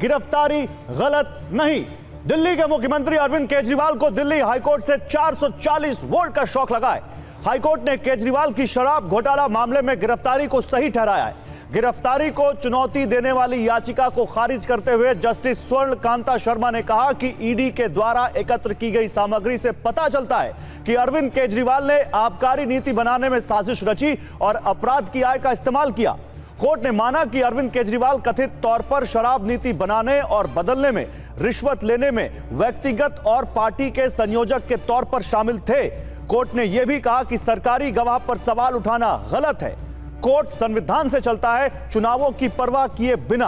गिरफ्तारी गलत नहीं। दिल्ली के मुख्यमंत्री अरविंद केजरीवाल को दिल्ली हाईकोर्ट से 440 वोल्ट का शॉक लगा है। हाईकोर्ट ने केजरीवाल की शराब घोटाला मामले में गिरफ्तारी को सही ठहराया है। गिरफ्तारी को चुनौती देने वाली याचिका को खारिज करते हुए जस्टिस स्वर्ण कांता शर्मा ने कहा कि ईडी के द्वारा एकत्र की गई सामग्री से पता चलता है कि अरविंद केजरीवाल ने आबकारी नीति बनाने में साजिश रची और अपराध की आय का इस्तेमाल किया। कोर्ट ने माना कि अरविंद केजरीवाल कथित तौर पर शराब नीति बनाने और बदलने में, रिश्वत लेने में व्यक्तिगत और पार्टी के संयोजक के तौर पर शामिल थे। कोर्ट ने यह भी कहा कि सरकारी गवाह पर सवाल उठाना गलत है। कोर्ट संविधान से चलता है, चुनावों की परवाह किए बिना।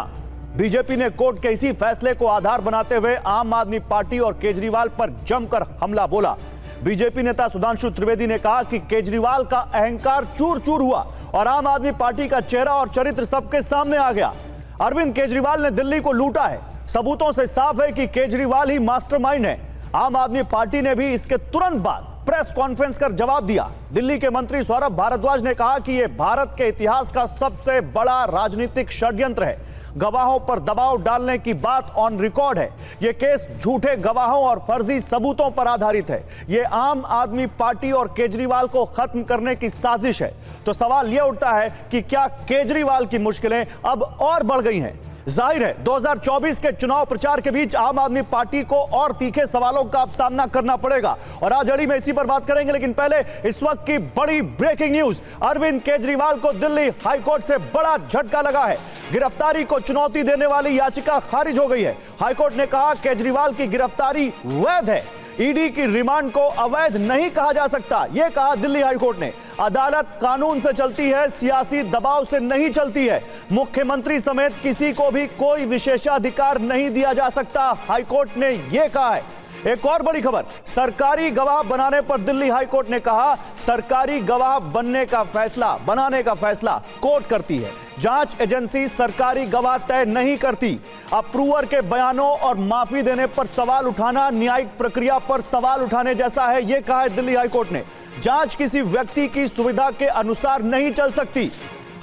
बीजेपी ने कोर्ट के इसी फैसले को आधार बनाते हुए आम आदमी पार्टी और केजरीवाल पर जमकर हमला बोला। बीजेपी नेता सुधांशु त्रिवेदी ने कहा कि केजरीवाल का अहंकार चूर चूर हुआ और आम आदमी पार्टी का चेहरा और चरित्र सबके सामने आ गया। अरविंद केजरीवाल ने दिल्ली को लूटा है। सबूतों से साफ है कि केजरीवाल ही मास्टरमाइंड है। आम आदमी पार्टी ने भी इसके तुरंत बाद प्रेस कॉन्फ्रेंस कर जवाब दिया। दिल्ली के मंत्री सौरभ भारद्वाज ने कहा कि यह भारत के इतिहास का सबसे बड़ा राजनीतिक षड्यंत्र है। गवाहों पर दबाव डालने की बात ऑन रिकॉर्ड है। यह केस झूठे गवाहों और फर्जी सबूतों पर आधारित है। यह आम आदमी पार्टी और केजरीवाल को खत्म करने की साजिश है। तो सवाल यह उठता है कि क्या केजरीवाल की मुश्किलें अब और बढ़ गई हैं? जाहिर है 2024 के चुनाव प्रचार के बीच आम आदमी पार्टी को और तीखे सवालों का सामना करना पड़ेगा और आज अड़ी में इसी पर बात करेंगे। लेकिन पहले इस वक्त की बड़ी ब्रेकिंग न्यूज, अरविंद केजरीवाल को दिल्ली हाईकोर्ट से बड़ा झटका लगा है। गिरफ्तारी को चुनौती देने वाली याचिका खारिज हो गई है। हाईकोर्ट ने कहा केजरीवाल की गिरफ्तारी वैध है। ईडी की रिमांड को अवैध नहीं कहा जा सकता, यह कहा दिल्ली हाईकोर्ट ने। अदालत कानून से चलती है, सियासी दबाव से नहीं चलती है। मुख्यमंत्री समेत किसी को भी कोई विशेषाधिकार नहीं दिया जा सकता, हाईकोर्ट ने यह कहा है। एक और बड़ी खबर, सरकारी गवाह बनाने पर दिल्ली हाईकोर्ट ने कहा सरकारी गवाह बनाने का फैसला कोर्ट करती है। जांच एजेंसी सरकारी गवाह तय नहीं करती। अप्रूवर के बयानों और माफी देने पर सवाल उठाना न्यायिक प्रक्रिया पर सवाल उठाने जैसा है, यह कहा है दिल्ली हाईकोर्ट ने। जांच किसी व्यक्ति की सुविधा के अनुसार नहीं चल सकती।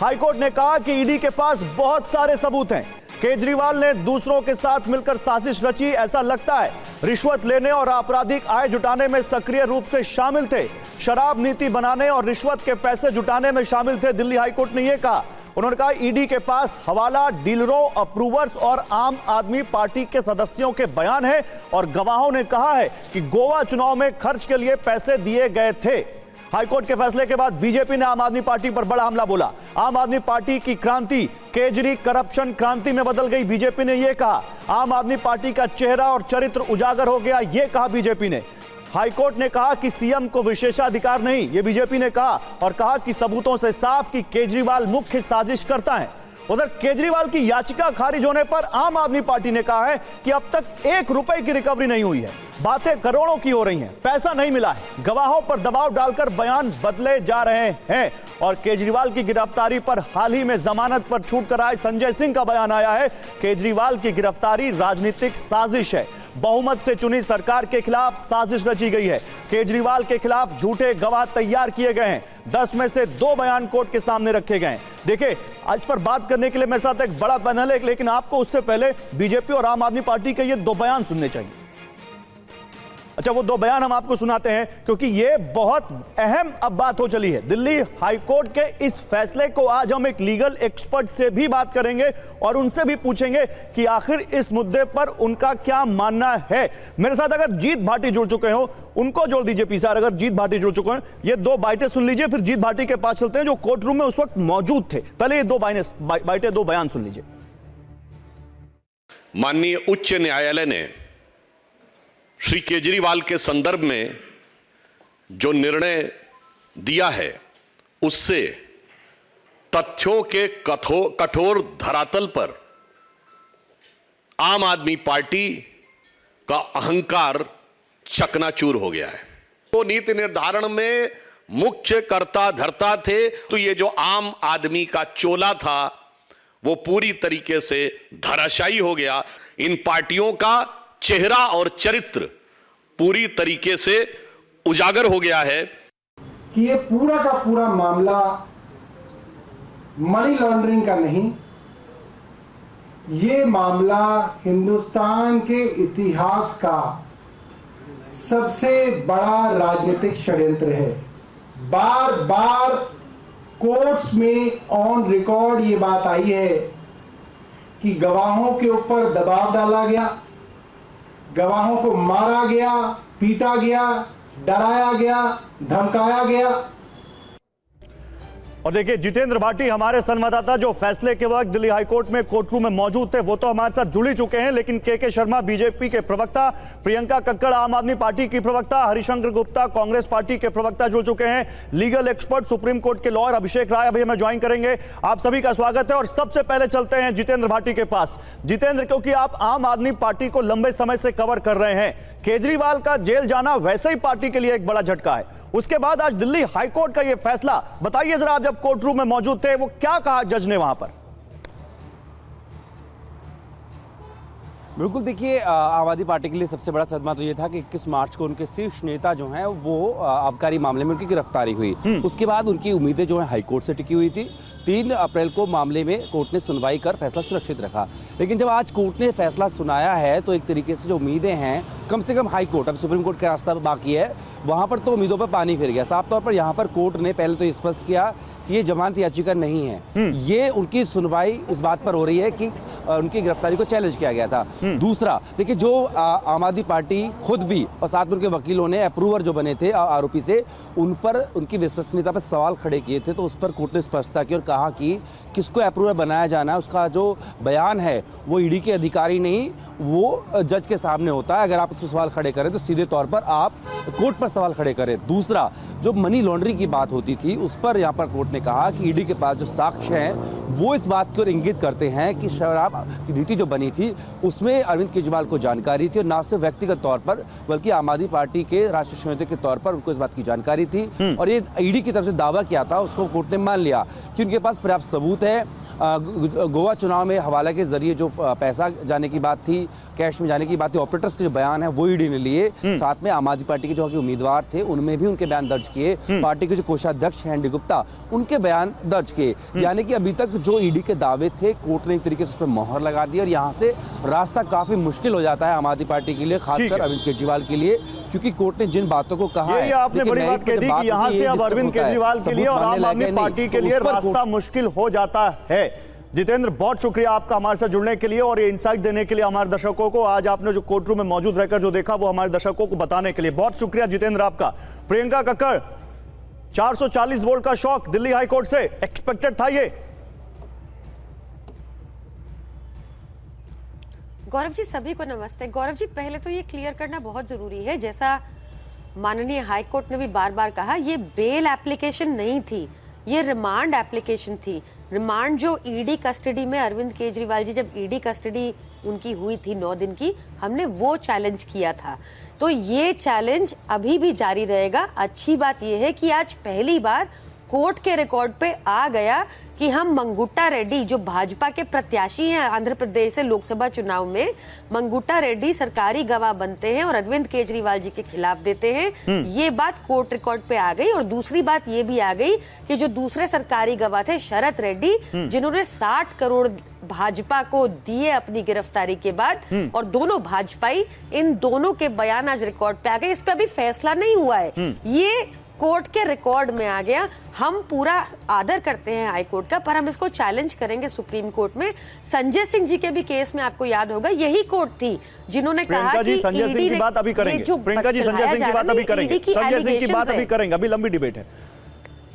हाईकोर्ट ने कहा कि ईडी के पास बहुत सारे सबूत हैं। केजरीवाल ने दूसरों के साथ मिलकर साजिश रची, ऐसा लगता है। रिश्वत लेने और आपराधिक आय जुटाने में सक्रिय रूप से शामिल थे। शराब नीति बनाने और रिश्वत के पैसे जुटाने में शामिल थे, दिल्ली हाईकोर्ट ने यह कहा। उन्होंने कहा ईडी के पास हवाला, डीलरों, अप्रूवर्स और आम आदमी पार्टी के सदस्यों के बयान है और गवाहों ने कहा है कि गोवा चुनाव में खर्च के लिए पैसे दिए गए थे। हाईकोर्ट के फैसले के बाद बीजेपी ने आम आदमी पार्टी पर बड़ा हमला बोला। आम आदमी पार्टी की क्रांति केजरी करप्शन क्रांति में बदल गई, बीजेपी ने यह कहा। आम आदमी पार्टी का चेहरा और चरित्र उजागर हो गया, यह कहा बीजेपी ने। हाईकोर्ट ने कहा कि सीएम को विशेषाधिकार नहीं, यह बीजेपी ने कहा और कहा कि सबूतों से साफ कि केजरीवाल मुख्य साजिश करता है। उधर केजरीवाल की याचिका खारिज होने पर आम आदमी पार्टी ने कहा है कि अब तक 1 रुपए की रिकवरी नहीं हुई है। बातें करोड़ों की हो रही हैं, पैसा नहीं मिला है। गवाहों पर दबाव डालकर बयान बदले जा रहे हैं और केजरीवाल की गिरफ्तारी पर हाल ही में जमानत पर छूट कर आए संजय सिंह का बयान आया है। केजरीवाल की गिरफ्तारी राजनीतिक साजिश है। बहुमत से चुनी सरकार के खिलाफ साजिश रची गई है। केजरीवाल के खिलाफ झूठे गवाह तैयार किए गए हैं। 10 में से 2 बयान कोर्ट के सामने रखे गए हैं। देखिए, आज पर बात करने के लिए मेरे साथ एक बड़ा पैनल है, लेकिन आपको उससे पहले बीजेपी और आम आदमी पार्टी के ये 2 बयान सुनने चाहिए। अच्छा, वो 2 बयान हम आपको सुनाते हैं क्योंकि ये बहुत अहम अब बात हो चली है। दिल्ली हाईकोर्ट के इस फैसले को आज हम एक लीगल एक्सपर्ट से भी बात करेंगे और उनसे भी पूछेंगे कि आखिर इस मुद्दे पर उनका क्या मानना है। मेरे साथ अगर जीत भाटी जुड़ चुके हो, उनको जोड़ दीजिए पीछे। अगर जीत भाटी जुड़ चुके हैं, ये 2 बाइटें सुन लीजिए, फिर जीत भाटी के पास चलते हैं जो कोर्ट रूम में उस वक्त मौजूद थे। पहले ये 2 बाइटें 2 बयान सुन लीजिए। माननीय उच्च न्यायालय ने श्री केजरीवाल के संदर्भ में जो निर्णय दिया है उससे तथ्यों के कठोर धरातल पर आम आदमी पार्टी का अहंकार चकनाचूर हो गया है। तो नीति निर्धारण में मुख्य कर्ता धर्ता थे, तो ये जो आम आदमी का चोला था वो पूरी तरीके से धराशायी हो गया। इन पार्टियों का चेहरा और चरित्र पूरी तरीके से उजागर हो गया है कि ये पूरा का पूरा मामला मनी लॉन्ड्रिंग का नहीं, ये मामला हिंदुस्तान के इतिहास का सबसे बड़ा राजनीतिक षड्यंत्र है। बार बार कोर्ट्स में ऑन रिकॉर्ड ये बात आई है कि गवाहों के ऊपर दबाव डाला गया, गवाहों को मारा गया, पीटा गया, डराया गया, धमकाया गया। और देखिए जितेंद्र भाटी हमारे संवाददाता जो फैसले के वक्त दिल्ली हाईकोर्ट में कोर्ट रूम में मौजूद थे वो तो हमारे साथ जुड़ ही चुके हैं, लेकिन के शर्मा बीजेपी के प्रवक्ता, प्रियंका कक्कड़ आम आदमी पार्टी की प्रवक्ता, हरिशंकर गुप्ता कांग्रेस पार्टी के प्रवक्ता जुड़ चुके हैं, लीगल एक्सपर्ट सुप्रीम कोर्ट के लॉयर अभिषेक राय अभी हमें ज्वाइन करेंगे। आप सभी का स्वागत है और सबसे पहले चलते हैं जितेंद्र भाटी के पास। जितेंद्र, क्योंकि आप आम आदमी पार्टी को लंबे समय से कवर कर रहे हैं, केजरीवाल का जेल जाना वैसे ही पार्टी के लिए एक बड़ा झटका है, उसके बाद आज दिल्ली हाईकोर्ट का यह फैसला, बताइए जरा, आप जब कोर्ट रूम में मौजूद थे वो क्या कहा जज ने वहां पर? बिल्कुल, देखिए आम आदमी पार्टी के लिए सबसे बड़ा सदमा तो ये था कि 21 मार्च को उनके शीर्ष नेता जो हैं वो आबकारी मामले में उनकी गिरफ्तारी हुई। उसके बाद उनकी उम्मीदें जो है हाईकोर्ट से टिकी हुई थी। 3 अप्रैल को मामले में कोर्ट ने सुनवाई कर फैसला सुरक्षित रखा, लेकिन जब आज कोर्ट ने फैसला सुनाया है तो एक तरीके से जो उम्मीदें हैं, कम से कम हाईकोर्ट, अब सुप्रीम कोर्ट का रास्ता बाकी है, वहाँ पर तो उम्मीदों पर पानी फिर गया। साफ तौर पर यहाँ पर कोर्ट ने पहले तो स्पष्ट किया कि ये जमानत याचिका नहीं है, ये उनकी सुनवाई इस बात पर हो रही है कि उनकी गिरफ्तारी को चैलेंज किया गया था। दूसरा, देखिए जो आम आदमी पार्टी खुद भी और साथ में उनके वकीलों ने अप्रूवर जो बने थे आरोपी से, उन पर उनकी विश्वसनीयता पर सवाल खड़े किए थे, तो उस पर कोर्ट ने स्पष्टता की और कहा कि किसको अप्रूवर बनाया जाना है, उसका जो बयान है वो ईडी के अधिकारी नहीं, वो जज के सामने होता है। अगर आप उस पर सवाल खड़े करें तो सीधे तौर पर आप कोर्ट पर सवाल खड़े करें। दूसरा, जो मनी लॉन्ड्रिंग की बात होती थी उस पर यहाँ पर कोर्ट ने कहा कि ईडी के पास जो साक्ष्य हैं वो इस बात की ओर इंगित करते हैं कि शराब की नीति जो बनी थी उसमें अरविंद केजरीवाल को जानकारी थी, और न सिर्फ व्यक्तिगत तौर पर बल्कि आम आदमी पार्टी के राष्ट्रीय संयोजक के तौर पर उनको इस बात की जानकारी थी, और ये ईडी की तरफ से दावा किया था, उसको कोर्ट ने मान लिया कि उनके पास पर्याप्त सबूत है। गोवा चुनाव में हवाला के जरिए जो पैसा जाने की बात थी, कैश में जाने की बात थी, ऑपरेटर्स के जो बयान है वो ईडी ने लिए, साथ में आम आदमी पार्टी के जो उम्मीदवार थे उनमें भी उनके बयान दर्ज किए, पार्टी के जो कोषाध्यक्ष हैं डी गुप्ता, उनके बयान दर्ज किए। यानी कि अभी तक जो ईडी के दावे थे कोर्ट ने एक तरीके से उस पर मोहर लगा दी, और यहाँ से रास्ता काफी मुश्किल हो जाता है आम आदमी पार्टी के लिए, खासकर अरविंद केजरीवाल के लिए, क्योंकि कोर्ट ने जिन बातों को कहा है, आपने बड़ी बात कह दी कि यहाँ से अब अरविंद केजरीवाल के लिए और आम आदमी पार्टी के लिए रास्ता मुश्किल हो जाता है। जितेंद्र, बहुत शुक्रिया आपका हमारे साथ जुड़ने के लिए और ये इंसाइट देने के लिए हमारे दर्शकों को। आज आपने जो कोर्ट रूम में मौजूद रहकर जो देखा वो हमारे दर्शकों को बताने के लिए बहुत शुक्रिया जितेंद्र आपका। प्रियंका कक्कड़, 440 वोल्ट का शॉक दिल्ली हाईकोर्ट से एक्सपेक्टेड था ये? गौरव जी, सभी को नमस्ते। गौरव जी, पहले तो ये क्लियर करना बहुत जरूरी है, जैसा माननीय हाईकोर्ट ने भी बार बार कहा, ये बेल एप्लीकेशन नहीं थी, ये रिमांड एप्लीकेशन थी। रिमांड जो ईडी कस्टडी में अरविंद केजरीवाल जी, जब ईडी कस्टडी उनकी हुई थी 9 दिन की, हमने वो चैलेंज किया था, तो ये चैलेंज अभी भी जारी रहेगा। अच्छी बात यह है कि आज पहली बार कोर्ट के रिकॉर्ड पे आ गया कि हम मंगुट्टा रेड्डी, जो भाजपा के प्रत्याशी हैं आंध्र प्रदेश से लोकसभा चुनाव में, मंगुट्टा रेड्डी सरकारी गवाह बनते हैं और अरविंद केजरीवाल जी के खिलाफ देते हैं। ये बात कोर्ट रिकॉर्ड पे आ गई। और दूसरी बात ये भी आ गई कि जो दूसरे सरकारी गवाह थे शरद रेड्डी, जिन्होंने 60 करोड़ भाजपा को दिए अपनी गिरफ्तारी के बाद, और दोनों भाजपाई, इन दोनों के बयान आज रिकॉर्ड पे आ गए। इस पे अभी फैसला नहीं हुआ है, ये कोर्ट के रिकॉर्ड में आ गया। हम पूरा आदर करते हैं हाई कोर्ट का, पर हम इसको चैलेंज करेंगे सुप्रीम कोर्ट में। संजय सिंह जी के भी केस में आपको याद होगा, यही कोर्ट थी जिन्होंने कहा कि संजय सिंह की बात अभी करेंगे, प्रियंका जी संजय सिंह की बात अभी करेंगे, संजय सिंह की बात अभी करेंगे, अभी लंबी डिबेट है।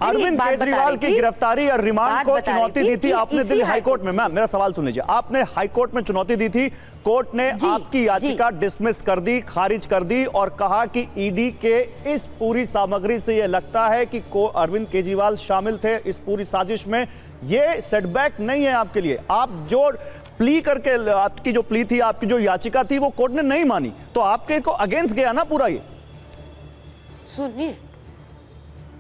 अरविंद केजरीवाल की गिरफ्तारी और रिमांड को चुनौती दी थी आपने दिल्ली हाईकोर्ट में। मैम, मेरा सवाल सुन लीजिए, आपने हाईकोर्ट में चुनौती दी थी, कोर्ट ने आपकी याचिका डिसमिस कर दी, खारिज कर दी और कहा कि ईडी के इस पूरी सामग्री से यह लगता है कि अरविंद केजरीवाल शामिल थे इस पूरी साजिश में। यह सेटबैक नहीं है आपके लिए। आप जो प्ली करके, आपकी जो प्ली थी, आपकी जो याचिका थी, वो कोर्ट ने नहीं मानी, तो आपके इसको अगेंस्ट गया ना पूरा। ये सुनिए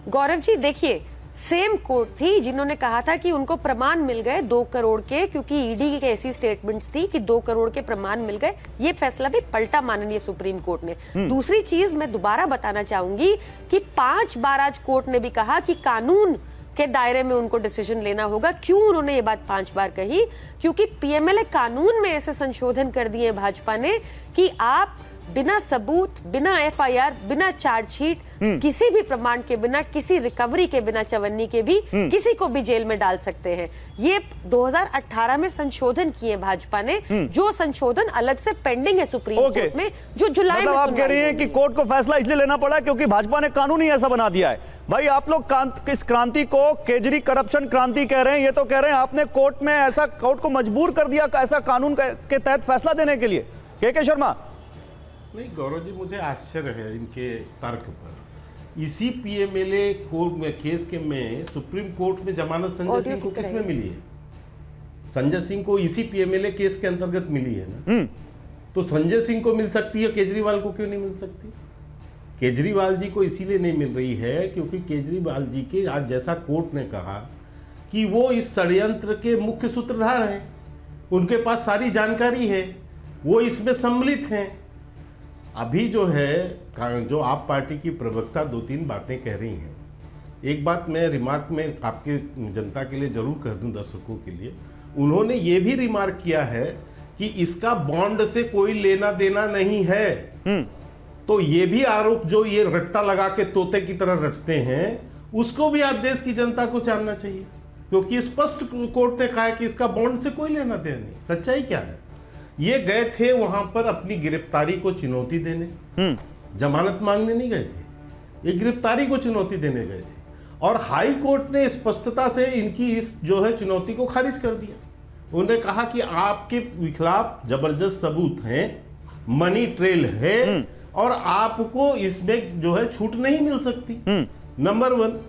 गौरव जी, देखिए, सेम कोर्ट थी जिन्होंने कहा था कि उनको प्रमाण मिल गए 2 करोड़ के, क्योंकि ईडी की ऐसी स्टेटमेंट्स थी कि 2 करोड़ के प्रमाण मिल गए। ये फैसला भी पलटा माननीय सुप्रीम कोर्ट ने। दूसरी चीज मैं दोबारा बताना चाहूंगी कि 5 बार आज कोर्ट ने भी कहा कि कानून के दायरे में उनको डिसीजन लेना होगा। क्यों उन्होंने ये बात 5 बार कही? क्योंकि पीएमएलए कानून में ऐसे संशोधन कर दिए भाजपा ने कि आप बिना सबूत, बिना एफआईआर, बिना चार्जशीट, किसी भी प्रमाण के बिना, किसी रिकवरी के बिना, चवन्नी के भी, किसी को भी जेल में डाल सकते हैं। ये 2018 में संशोधन किए भाजपा ने, जो संशोधन अलग से पेंडिंग है सुप्रीम कोर्ट में, जो जुलाई में मतलब आप कह रही हैं कि कोर्ट को फैसला इसलिए लेना पड़ा क्योंकि भाजपा ने कानून ही ऐसा बना दिया है। भाई आप लोग इस क्रांति को केजरी करप्शन क्रांति कह रहे हैं, ये तो कह रहे हैं आपने कोर्ट में ऐसा, कोर्ट को मजबूर कर दिया ऐसा कानून के तहत फैसला देने के लिए। के शर्मा, नहीं गौरव जी, मुझे आश्चर्य है इनके तर्क पर। इसी पीएमएलए कोर्ट में केस के में सुप्रीम कोर्ट में जमानत संजय सिंह को किसमें मिली है? संजय सिंह को इसी पीएमएलए केस के अंतर्गत मिली है ना। तो संजय सिंह को मिल सकती है, केजरीवाल को क्यों नहीं मिल सकती? केजरीवाल जी को इसीलिए नहीं मिल रही है क्योंकि केजरीवाल जी के आज जैसा कोर्ट ने कहा कि वो इस षड्यंत्र के मुख्य सूत्रधार हैं, उनके पास सारी जानकारी है, वो इसमें सम्मिलित हैं। अभी जो है, जो आप पार्टी की प्रवक्ता 2-3 बातें कह रही हैं, एक बात मैं रिमार्क में आपके जनता के लिए जरूर कर दूं, दर्शकों के लिए। उन्होंने ये भी रिमार्क किया है कि इसका बॉन्ड से कोई लेना देना नहीं है। तो ये भी आरोप जो ये रट्टा लगा के तोते की तरह रटते हैं, उसको भी आज देश की जनता को जानना चाहिए, क्योंकि स्पष्ट कोर्ट ने कहा है कि इसका बॉन्ड से कोई लेना देना नहीं। सच्चाई क्या है? ये गए थे वहां पर अपनी गिरफ्तारी को चुनौती देने, जमानत मांगने नहीं गए थे, ये गिरफ्तारी को चुनौती देने गए थे। और हाई कोर्ट ने स्पष्टता से इनकी इस जो है चुनौती को खारिज कर दिया। उन्होंने कहा कि आपके खिलाफ जबरदस्त सबूत हैं, मनी ट्रेल है, और आपको इसमें जो है छूट नहीं मिल सकती। नंबर 1।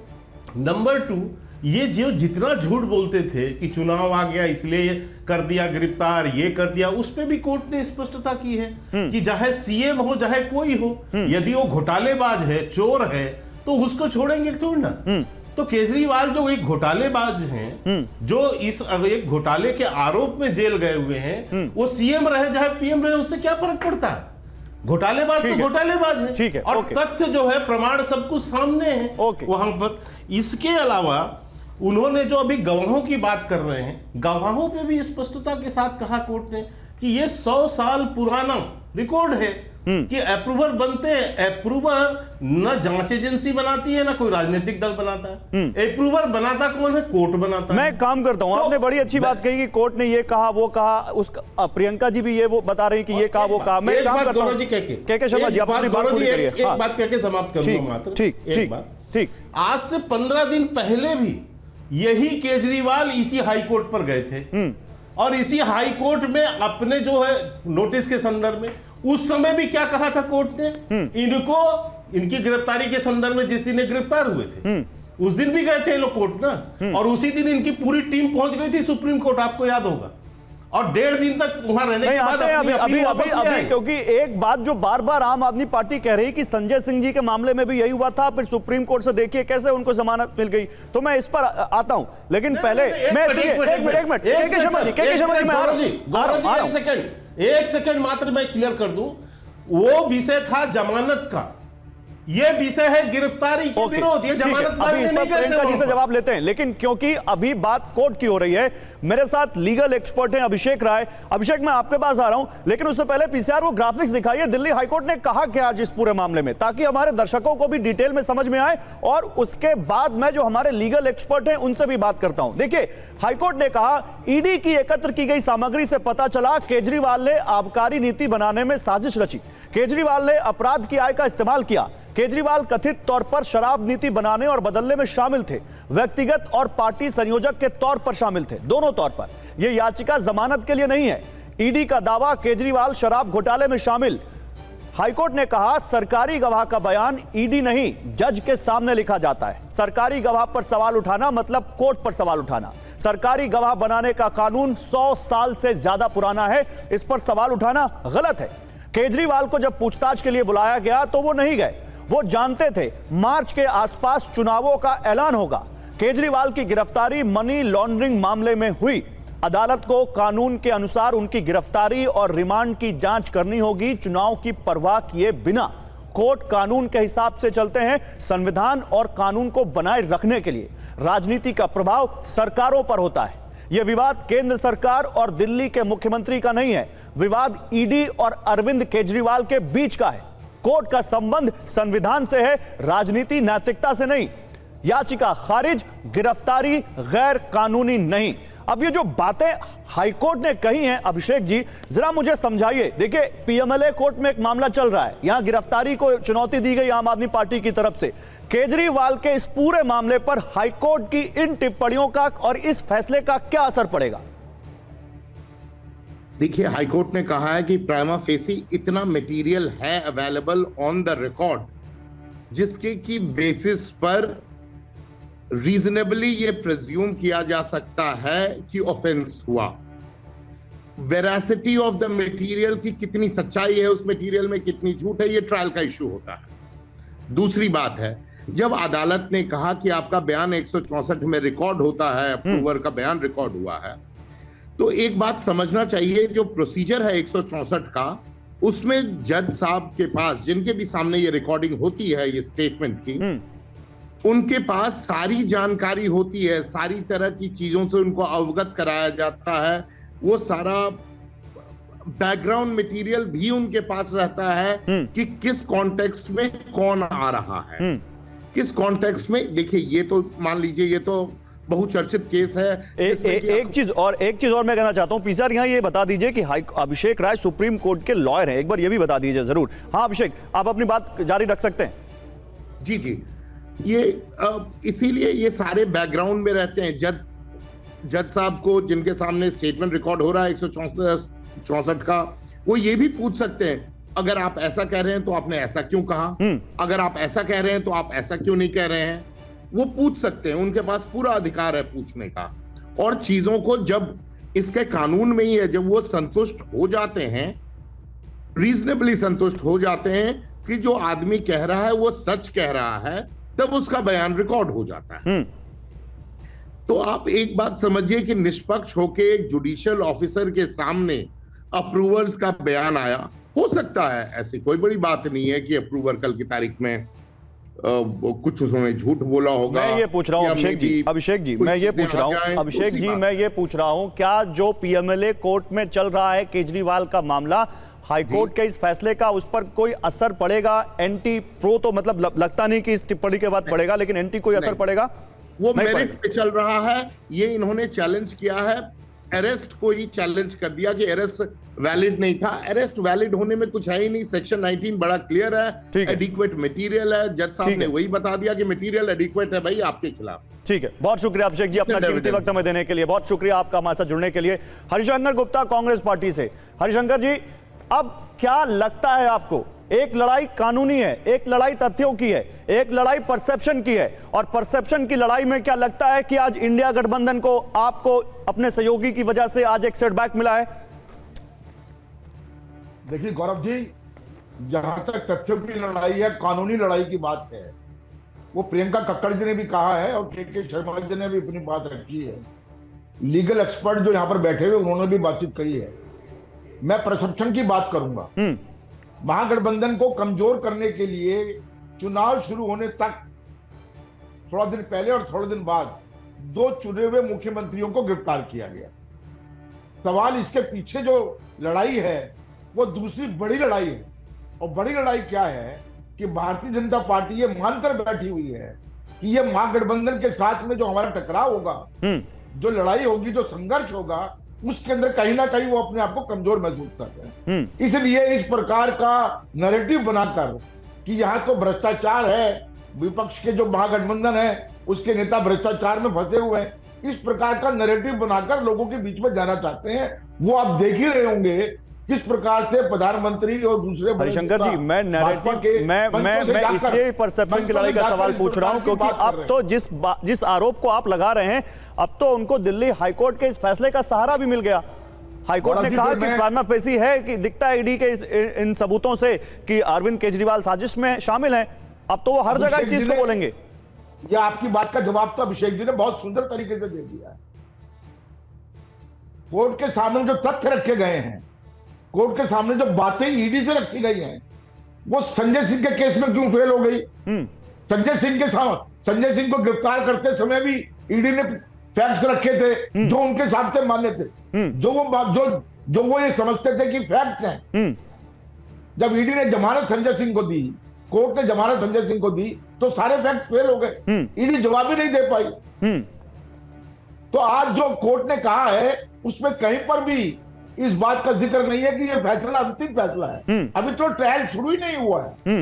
नंबर 2, ये जो जितना झूठ बोलते थे कि चुनाव आ गया इसलिए कर दिया गिरफ्तार, ये कर दिया, उस पे भी कोर्ट ने स्पष्टता की है कि चाहे सीएम हो चाहे कोई हो, यदि वो घोटालेबाज है, चोर है, तो उसको छोड़ेंगे थोड़ी ना। तो केजरीवाल जो एक घोटालेबाज हैं, जो इस एक घोटाले के आरोप में जेल गए हुए हैं, वो सीएम रहे चाहे पीएम रहे, उससे क्या फर्क पड़ता है? घोटालेबाज तो घोटालेबाज है। ठीक है, और तथ्य जो है, प्रमाण सब कुछ सामने है वहां पर। इसके अलावा उन्होंने जो अभी गवाहों की बात कर रहे हैं, गवाहों पे भी स्पष्टता के साथ कहा कोर्ट ने कि ये 100 साल पुराना रिकॉर्ड है कि अप्रूवर बनते हैं। अप्रूवर न जांच एजेंसी बनाती है, ना कोई राजनीतिक दल बनाता है। अप्रूवर बनाता कौन है? कोर्ट बनाता है। मैं एक काम करता हूं, आपने बड़ी अच्छी बात कही कि कोर्ट ने ये कहा वो कहा, उस प्रियंका जी भी ये वो बता रही कि ये कहा वो कहा। मैं एक बात गौरव जी के शर्मा जी, आप अपनी बात पूरी करिए। एक बात कह के समाप्त करूंगा मात्र। ठीक। आज से 15 दिन पहले भी यही केजरीवाल इसी हाई कोर्ट पर गए थे, और इसी हाई कोर्ट में अपने जो है नोटिस के संदर्भ में, उस समय भी क्या कहा था कोर्ट ने? इनको इनकी गिरफ्तारी के संदर्भ में जिस दिन गिरफ्तार हुए थे, उस दिन भी गए थे ये लोग कोर्ट ना, और उसी दिन इनकी पूरी टीम पहुंच गई थी सुप्रीम कोर्ट, आपको याद होगा। और 1.5 दिन तक वहां रहने के बाद अभी क्योंकि एक बात जो बार बार आम आदमी पार्टी कह रही कि संजय सिंह जी के मामले में भी यही हुआ था, फिर सुप्रीम कोर्ट से देखिए कैसे उनको जमानत मिल गई। तो मैं इस पर आता हूं, लेकिन पहले एक सेकंड मात्र मैं क्लियर कर दूं। वो विषय था जमानत का, ये विषय है गिरफ्तारी के विरोध। ये जमानत अभी इस पर प्रियंका जी से जवाब लेते हैं, लेकिन क्योंकि अभी बात कोर्ट की हो रही है, मेरे साथ लीगल एक्सपर्ट हैं अभिषेक राय। अभिषेक, मैं आपके पास आ रहा हूं, लेकिन उससे पहले पीसीआर वो ग्राफिक्स दिखाइए, दिल्ली हाईकोर्ट ने कहा क्या आज इस पूरे मामले में, ताकि हमारे दर्शकों को भी डिटेल में समझ में आए, और उसके बाद मैं जो हमारे लीगल एक्सपर्ट हैं उनसे भी बात करता हूं। देखिए, हाईकोर्ट ने कहा ईडी की एकत्र की गई सामग्री से पता चला केजरीवाल ने आबकारी नीति बनाने में साजिश रची, केजरीवाल ने अपराध की आय का इस्तेमाल किया, केजरीवाल कथित तौर पर शराब नीति बनाने और बदलने में शामिल थे, व्यक्तिगत और पार्टी संयोजक के तौर पर शामिल थे, दोनों तौर पर। यह याचिका जमानत के लिए नहीं है। ईडी का दावा, केजरीवाल शराब घोटाले में शामिल। हाईकोर्ट ने कहा सरकारी गवाह का बयान ईडी नहीं जज के सामने लिखा जाता है। सरकारी गवाह पर सवाल उठाना मतलब कोर्ट पर सवाल उठाना। सरकारी गवाह बनाने का कानून 100 साल से ज्यादा पुराना है, इस पर सवाल उठाना गलत है। केजरीवाल को जब पूछताछ के लिए बुलाया गया तो वो नहीं गए, वो जानते थे मार्च के आसपास चुनावों का ऐलान होगा। केजरीवाल की गिरफ्तारी मनी लॉन्ड्रिंग मामले में हुई। अदालत को कानून के अनुसार उनकी गिरफ्तारी और रिमांड की जांच करनी होगी, चुनाव की परवाह किए बिना। कोर्ट कानून के हिसाब से चलते हैं, संविधान और कानून को बनाए रखने के लिए। राजनीति का प्रभाव सरकारों पर होता है। यह विवाद केंद्र सरकार और दिल्ली के मुख्यमंत्री का नहीं है, विवाद ईडी और अरविंद केजरीवाल के बीच का है। कोर्ट का संबंध संविधान से है, राजनीति नैतिकता से नहीं। याचिका खारिज, गिरफ्तारी गैर कानूनी नहीं। अब ये जो बातें हाईकोर्ट ने कही हैं, अभिषेक जी जरा मुझे समझाइए। देखिए, पीएमएलए कोर्ट में एक मामला चल रहा है, यहां गिरफ्तारी को चुनौती दी गई आम आदमी पार्टी की तरफ से। केजरीवाल के इस पूरे मामले पर हाईकोर्ट की इन टिप्पणियों का और इस फैसले का क्या असर पड़ेगा? देखिए, हाईकोर्ट ने कहा है कि प्राइमा फेसी इतना मटेरियल है अवेलेबल ऑन द रिकॉर्ड जिसके की बेसिस पर रीजनेबली ये प्रिज्यूम किया जा सकता है कि ऑफेंस हुआ। वेरासिटी ऑफ द मटेरियल की कितनी सच्चाई है, उस मटेरियल में कितनी झूठ है, ये ट्रायल का इश्यू होता है। दूसरी बात है, जब अदालत ने कहा कि आपका बयान 164 में रिकॉर्ड होता है, अप्रूवर का बयान रिकॉर्ड हुआ है, तो एक बात समझना चाहिए, जो प्रोसीजर है 164 का, उसमें जज साहब के पास, जिनके भी सामने ये रिकॉर्डिंग होती है ये स्टेटमेंट की, उनके पास सारी जानकारी होती है, सारी तरह की चीजों से उनको अवगत कराया जाता है। वो सारा बैकग्राउंड मटेरियल भी उनके पास रहता है कि किस कॉन्टेक्स्ट में कौन आ रहा है, किस कॉन्टेक्स्ट में। देखिए, ये तो मान लीजिए ये तो बहुचर्चित केस है। एक चीज और मैं कहना चाहता हूं, पीसर यहां ये बता दीजिए कि अभिषेक राय सुप्रीम कोर्ट के लॉयर हैं, एक बार ये भी बता दीजिए जरूर। हाँ अभिषेक, आप अपनी बात जारी रख सकते हैं। जी जी, ये इसीलिए ये सारे बैकग्राउंड में रहते हैं। जज साहब को, जिनके सामने स्टेटमेंट रिकॉर्ड हो रहा है 164 का, वो ये भी पूछ सकते हैं, अगर आप ऐसा कह रहे हैं तो आपने ऐसा क्यों कहा, अगर आप ऐसा कह रहे हैं तो आप ऐसा क्यों नहीं कह रहे हैं, वो पूछ सकते हैं। उनके पास पूरा अधिकार है पूछने का। और चीजों को जब इसके कानून में ही है, जब वो संतुष्ट हो जाते हैं, रीजनेबली संतुष्ट हो जाते हैं कि जो आदमी कह रहा है वो सच कह रहा है, तब उसका बयान रिकॉर्ड हो जाता है। तो आप एक बात समझिए कि निष्पक्ष होके एक जुडिशियल ऑफिसर के सामने अप्रूवर्स का बयान आया, हो सकता है, ऐसी कोई बड़ी बात नहीं है कि अप्रूवर कल की तारीख में कुछ उसने झूठ बोला होगा। मैं ये पूछ रहा हूं अभिषेक जी, मैं ये पूछ रहा हूं, क्या जो पीएमएलए कोर्ट में चल रहा है केजरीवाल का मामला, हाईकोर्ट के इस फैसले का उस पर कोई असर पड़ेगा? एंटी प्रो तो मतलब लगता नहीं कि इस टिप्पणी के बाद पड़ेगा, लेकिन एंटी कोई असर पड़ेगा? वो मेरिट पे चल रहा है। ये इन्होंने चैलेंज किया है, अरेस्ट को ही चैलेंज कर दिया कि अरेस्ट वैलिड नहीं था। अरेस्ट वैलिड होने में कुछ है ही नहीं, सेक्शन 19 बड़ा क्लियर है, एडिक्वेट मटेरियल है। जज साहब ने वही बता दिया कि मटेरियल एडिक्वेट है भाई आपके खिलाफ। ठीक है, बहुत शुक्रिया अभिषेक जी अपना कीमती वक्त हमें देने के लिए, बहुत शुक्रिया आपका हमारे साथ जुड़ने के लिए। हरिशंकर गुप्ता कांग्रेस पार्टी से। हरिशंकर जी, अब क्या लगता है आपको, एक लड़ाई कानूनी है, एक लड़ाई तथ्यों की है, एक लड़ाई परसेप्शन की है, और परसेप्शन की लड़ाई में क्या लगता है कि आज इंडिया गठबंधन को, आपको अपने सहयोगी की वजह से आज एक सेटबैक मिला है? देखिए गौरव जी, जहां तक तथ्यों की लड़ाई है, कानूनी लड़ाई की बात है, वो प्रियंका कक्कड़ जी ने भी कहा है और के शर्मा जी ने भी अपनी बात रखी है। लीगल एक्सपर्ट जो यहां पर बैठे हुए उन्होंने भी बातचीत कही है। मैं परसेप्शन की बात करूंगा। महागठबंधन को कमजोर करने के लिए चुनाव शुरू होने तक थोड़ा दिन पहले और थोड़े दिन बाद 2 चुने हुए मुख्यमंत्रियों को गिरफ्तार किया गया। सवाल इसके पीछे जो लड़ाई है वो दूसरी बड़ी लड़ाई है। और बड़ी लड़ाई क्या है कि भारतीय जनता पार्टी ये मानकर बैठी हुई है कि ये महागठबंधन के साथ में जो हमारा टकराव होगा, जो लड़ाई होगी, जो संघर्ष होगा, उसके अंदर कहीं ना कहीं वो अपने आप को कमजोर महसूस करते हैं। इसलिए इस प्रकार का नैरेटिव बनाकर कि यहाँ तो भ्रष्टाचार है, विपक्ष के जो महागठबंधन है उसके नेता भ्रष्टाचार में फंसे हुए हैं, इस प्रकार का नैरेटिव बनाकर लोगों के बीच में जाना चाहते हैं। वो आप देख ही रहे होंगे किस प्रकार से प्रधानमंत्री और दूसरे हरिशंकर जी, मैं नैरेटिव मैं इसलिए परसेप्शन की लड़ाई का सवाल पूछ रहा हूं क्योंकि अब तो जिस आरोप को आप लगा रहे हैं, अब तो उनको दिल्ली हाईकोर्ट के इस फैसले का सहारा भी मिल गया। हाईकोर्ट ने कहा कि प्राइमा फेसी है कि दिखता है ईडी के इन सबूतों से कि अरविंद केजरीवाल साजिश में शामिल हैं। अब तो वो हर जगह इस चीज को बोलेंगे। यह आपकी बात का जवाब तो अभिषेक जी ने बहुत सुंदर तरीके से दे दिया है। कोर्ट के सामने जो तथ्य रखे गए हैं, कोर्ट के सामने जो बातें ईडी से रखी गई हैं, वो संजय सिंह के केस में क्यों फेल हो गई? संजय सिंह के साथ, संजय सिंह को गिरफ्तार करते समय भी ईडी ने फैक्ट्स रखे थे जो उनके हिसाब से मान्य थे, जो वो ये समझते थे कि फैक्ट्स हैं। जब ईडी ने जमानत संजय सिंह को दी, कोर्ट ने जमानत संजय सिंह को दी, तो सारे फैक्ट्स फेल हो गए, ईडी जवाब ही नहीं दे पाई। तो आज जो कोर्ट ने कहा है उसमें कहीं पर भी इस बात का जिक्र नहीं है कि ये फैसला अंतिम फैसला है। अभी तो ट्रायल शुरू ही नहीं हुआ है।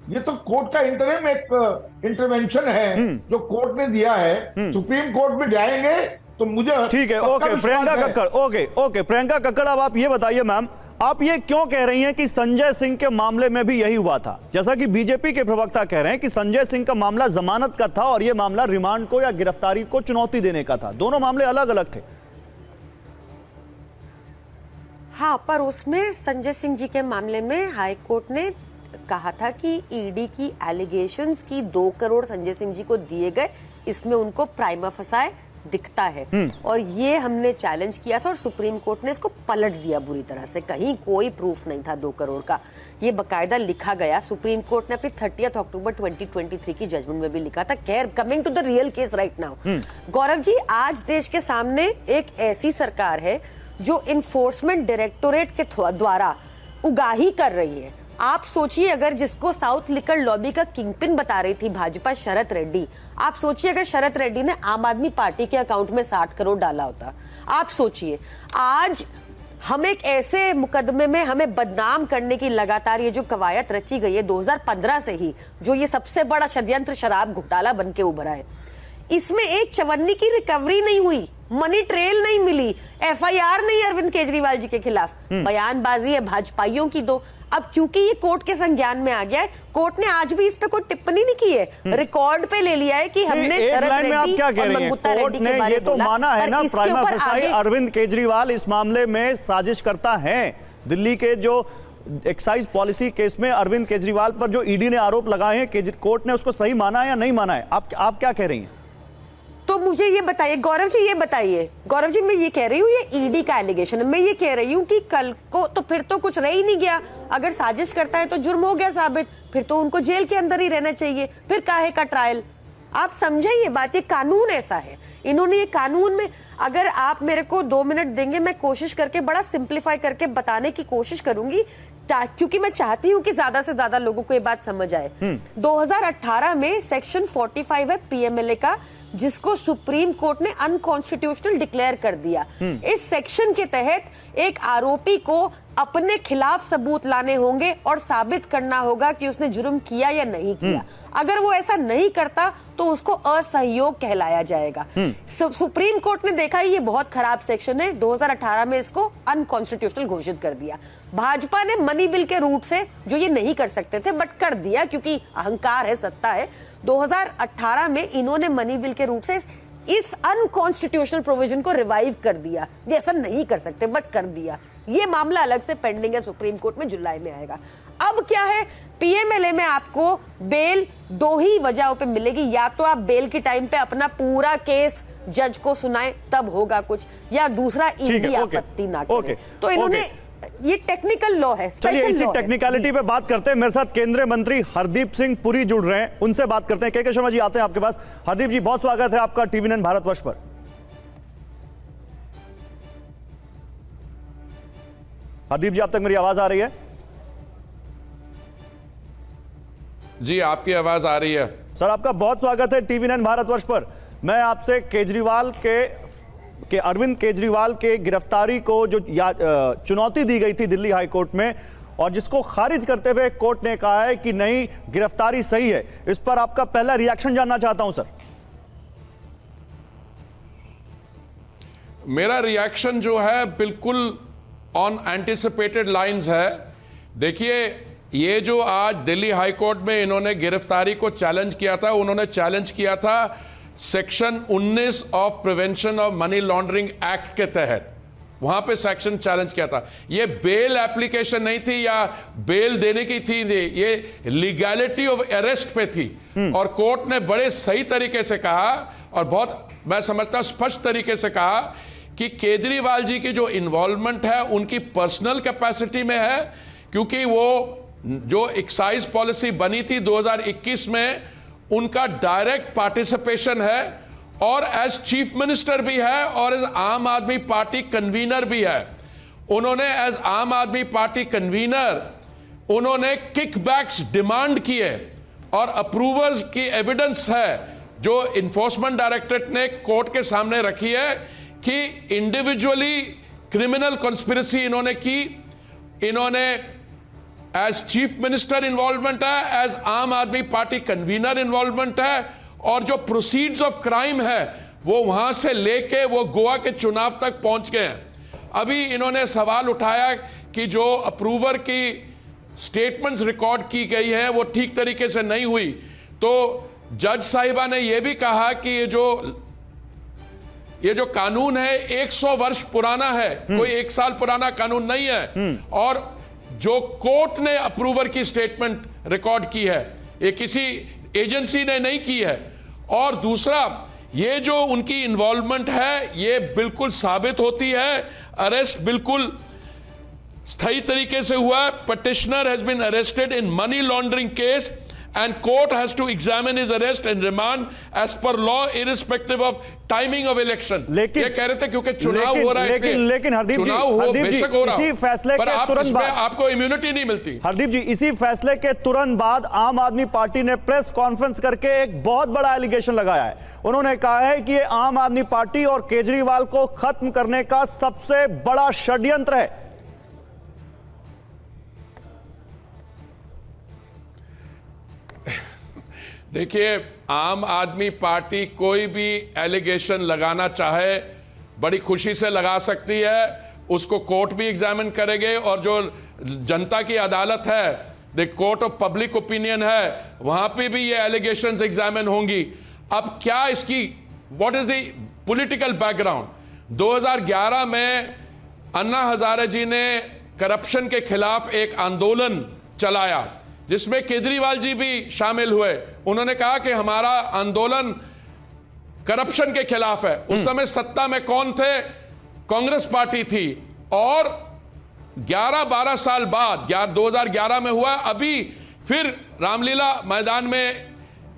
ये तो कोर्ट का इंटरव्यू में एक इंटरवेंशन है जो कोर्ट ने दिया है। सुप्रीम कोर्ट में जाएंगे तो मुझे ठीक है। ओके प्रियंका कक्कड़, ओके प्रियंका कक्कड़, अब आप ये बताइए मैम, आप ये क्यों कह रही हैं कि संजय सिंह के मामले में भी यही हुआ था? जैसा कि बीजेपी के प्रवक्ता कह रहे हैं कि संजय सिंह का मामला जमानत का था और यह मामला रिमांड को या गिरफ्तारी को चुनौती देने का था। दोनों मामले अलग अलग थे। हाँ, पर उसमें संजय सिंह जी के मामले में हाई कोर्ट ने कहा था कि ईडी की एलिगेशंस की 2 करोड़ संजय सिंह जी को दिए गए, इसमें उनको प्राइमा फसाए दिखता है। और ये हमने चैलेंज किया था और सुप्रीम कोर्ट ने इसको पलट दिया बुरी तरह से। कहीं कोई प्रूफ नहीं था 2 करोड़ का, ये बकायदा लिखा गया। सुप्रीम कोर्ट ने अपनी 30 अक्टूबर 2023 की जजमेंट में भी लिखा था। खैर, coming to the real case right now, Gaurav ji, आज देश के सामने एक ऐसी सरकार है जो इन्फोर्समेंट डायरेक्टोरेट के द्वारा उगाही कर रही है। आप सोचिए, अगर जिसको साउथ लिकर लॉबी का किंगपिन बता रही थी भाजपा शरद रेड्डी, आप सोचिए अगर शरद रेड्डी ने आम आदमी पार्टी के अकाउंट में 60 करोड़ डाला होता। आप सोचिए, आज हम एक ऐसे मुकदमे में हमें बदनाम करने की लगातार ये जो कवायद रची गई है 2015 से ही, जो ये सबसे बड़ा षड्यंत्र शराब घोटाला बन के उभरा है, इसमें एक चवन्नी की रिकवरी नहीं हुई, मनी ट्रेल नहीं मिली, एफआईआर नहीं अरविंद केजरीवाल जी के खिलाफ, बयानबाजी है भाजपाइयों की दो। अब क्योंकि ये कोर्ट के संज्ञान में आ गया है, कोर्ट ने आज भी इस पे कोई टिप्पणी नहीं की है, रिकॉर्ड पे ले लिया है कि हमने शरद रेड्डी और मंगुत्ता रेड्डी के बारे में तो माना है ना, प्राइमा फसाई अरविंद केजरीवाल इस मामले में साजिश करता है। दिल्ली के जो एक्साइज पॉलिसी केस में अरविंद केजरीवाल पर जो ईडी ने आरोप लगाए हैं, कोर्ट ने उसको सही माना है या नहीं माना है? आप क्या कह रही हैं? तो मुझे ये बताइए गौरव जी, ये बताइए गौरव जी, मैं ये कह रही हूँ ये ईडी का एलिगेशन है। मैं ये कह रही हूँ कि कल को तो फिर तो कुछ रह ही नहीं गया। अगर साजिश करता है तो जुर्म हो गया साबित, फिर तो उनको जेल के अंदर ही रहना चाहिए, फिर काहे का ट्रायल? आप समझे ये बात, ये कानून ऐसा है। इन्होंने ये कानून में, अगर आप मेरे को 2 मिनट देंगे, मैं कोशिश करके बड़ा सिंप्लीफाई करके बताने की कोशिश करूंगी, क्योंकि मैं चाहती हूं कि ज्यादा से ज्यादा लोगों को ये बात समझ आए। 2018 में सेक्शन 45 है पीएमएलए का, जिसको सुप्रीम कोर्ट ने अनकॉन्स्टिट्यूशनल डिक्लेयर कर दिया। इस सेक्शन के तहत एक आरोपी को अपने खिलाफ सबूत लाने होंगे और साबित करना होगा कि उसने जुर्म किया या नहीं किया। अगर वो ऐसा नहीं करता तो उसको असहयोग कहलाया जाएगा। सुप्रीम कोर्ट ने देखा ये बहुत खराब सेक्शन है, 2018 में इसको अनकॉन्स्टिट्यूशनल घोषित कर दिया। भाजपा ने मनी बिल के रूट से, जो ये नहीं कर सकते थे बट कर दिया क्योंकि अहंकार है, सत्ता है, 2018 में इन्होंने मनी बिल के रूट से इस अनकॉन्स्टिट्यूशनल प्रोविजन को रिवाइव कर दिया। ये ऐसा नहीं कर सकते बट कर दिया। ये मामला अलग से पेंडिंग है, सुप्रीम कोर्ट में जुलाई में आएगा। अब क्या है, पीएमएलए में आपको बेल 2 ही वजहों पे मिलेगी। या तो आप बेल के टाइम पे अपना पूरा केस जज को सुनाएं, तब होगा कुछ, या दूसरा ईडी आपत्ति ना करे। तो इन्होंने, ये टेक्निकल लॉ है। चलिए इसी टेक्निकलिटी पे बात करते हैं। मेरे साथ केंद्रीय मंत्री हरदीप सिंह पुरी जुड़ रहे हैं, उनसे बात करते हैं। के शर्मा जी आते हैं आपके पास। हरदीप जी, बहुत स्वागत है आपका टीवी9 भारतवर्ष पर। हरदीप जी, आप तक मेरी आवाज आ रही है? जी, आपकी आवाज आ रही है। सर, आपका बहुत स्वागत है टीवी9 भारतवर्ष पर। मैं आपसे केजरीवाल के अरविंद केजरीवाल के गिरफ्तारी को जो चुनौती दी गई थी दिल्ली हाई कोर्ट में, और जिसको खारिज करते हुए कोर्ट ने कहा है कि नहीं, गिरफ्तारी सही है, इस पर आपका पहला रिएक्शन जानना चाहता हूं सर। मेरा रिएक्शन जो है बिल्कुल ऑन एंटिसिपेटेड लाइंस है। देखिए, ये जो आज दिल्ली हाई कोर्ट में इन्होंने गिरफ्तारी को चैलेंज किया था, उन्होंने चैलेंज किया था section 19 of prevention of money laundering act के तहत, वहां पे सेक्शन चैलेंज किया था। ये बेल एप्लीकेशन नहीं थी या बेल देने की थी, ये लीगैलिटी ऑफ अरेस्ट पे थी। और कोर्ट ने बड़े सही तरीके से कहा, और बहुत मैं समझता हूं स्पष्ट तरीके से कहा, कि केजरीवाल जी की जो इन्वॉल्वमेंट है उनकी पर्सनल कैपेसिटी में है, क्योंकि वो जो एक्साइज पॉलिसी बनी थी 2021 में, उनका डायरेक्ट पार्टिसिपेशन है और एज चीफ मिनिस्टर भी है और एज आम आदमी पार्टी कन्वीनर भी है। उन्होंने एज आम आदमी पार्टी कन्वीनर उन्होंने किकबैक्स डिमांड किए और अप्रूवर्स की एविडेंस है जो इन्फोर्समेंट डायरेक्टरेट ने कोर्ट के सामने रखी है कि इंडिविजुअली क्रिमिनल कॉन्स्पिरेसी इन्होंने की। इन्होंने एज चीफ मिनिस्टर इन्वॉल्वमेंट है, एज आम आदमी पार्टी कन्वीनर इन्वॉल्वमेंट है, और जो प्रोसीड्स ऑफ क्राइम है वो वहां से लेके वो गोवा के चुनाव तक पहुंच गए हैं। अभी इन्होंने सवाल उठाया कि जो अप्रूवर की स्टेटमेंट्स रिकॉर्ड की गई है वो ठीक तरीके से नहीं हुई, तो जज साहिबा ने यह भी कहा कि ये जो कानून है 100 वर्ष पुराना है, कोई 1 साल पुराना कानून नहीं है, और जो कोर्ट ने अप्रूवर की स्टेटमेंट रिकॉर्ड की है ये किसी एजेंसी ने नहीं की है। और दूसरा, ये जो उनकी इन्वॉल्वमेंट है ये बिल्कुल साबित होती है, अरेस्ट बिल्कुल सही तरीके से हुआ है। Petitioner has been arrested in money laundering case and court has to examine his arrest and remand as per law irrespective of timing of election। लेकिन ये कह रहे थे क्योंकि चुनाव हो रहा है, लेकिन हरदीप जी, चुनाव हो बेशक हो रहा इसी फैसले पर के तुरंत बाद आपको इम्यूनिटी नहीं मिलती। हरदीप जी, इसी फैसले के तुरंत बाद आम आदमी पार्टी ने प्रेस कॉन्फ्रेंस करके एक बहुत बड़ा एलिगेशन लगाया है। उन्होंने कहा है कि ये आम आदमी पार्टी और केजरीवाल को खत्म करने का सबसे बड़ा षड्यंत्र है। देखिए, आम आदमी पार्टी कोई भी एलिगेशन लगाना चाहे बड़ी खुशी से लगा सकती है, उसको कोर्ट भी एग्जामिन करेंगे, और जो जनता की अदालत है, the court of public opinion है, वहां पे भी ये एलिगेशंस एग्जामिन होंगी। अब क्या इसकी what is the political background? 2011 में अन्ना हजारे जी ने करप्शन के खिलाफ एक आंदोलन चलाया जिसमें केजरीवाल जी भी शामिल हुए। उन्होंने कहा कि हमारा आंदोलन करप्शन के खिलाफ है। उस समय सत्ता में कौन थे? कांग्रेस पार्टी थी। और 11-12 साल बाद 2011 में हुआ, अभी फिर रामलीला मैदान में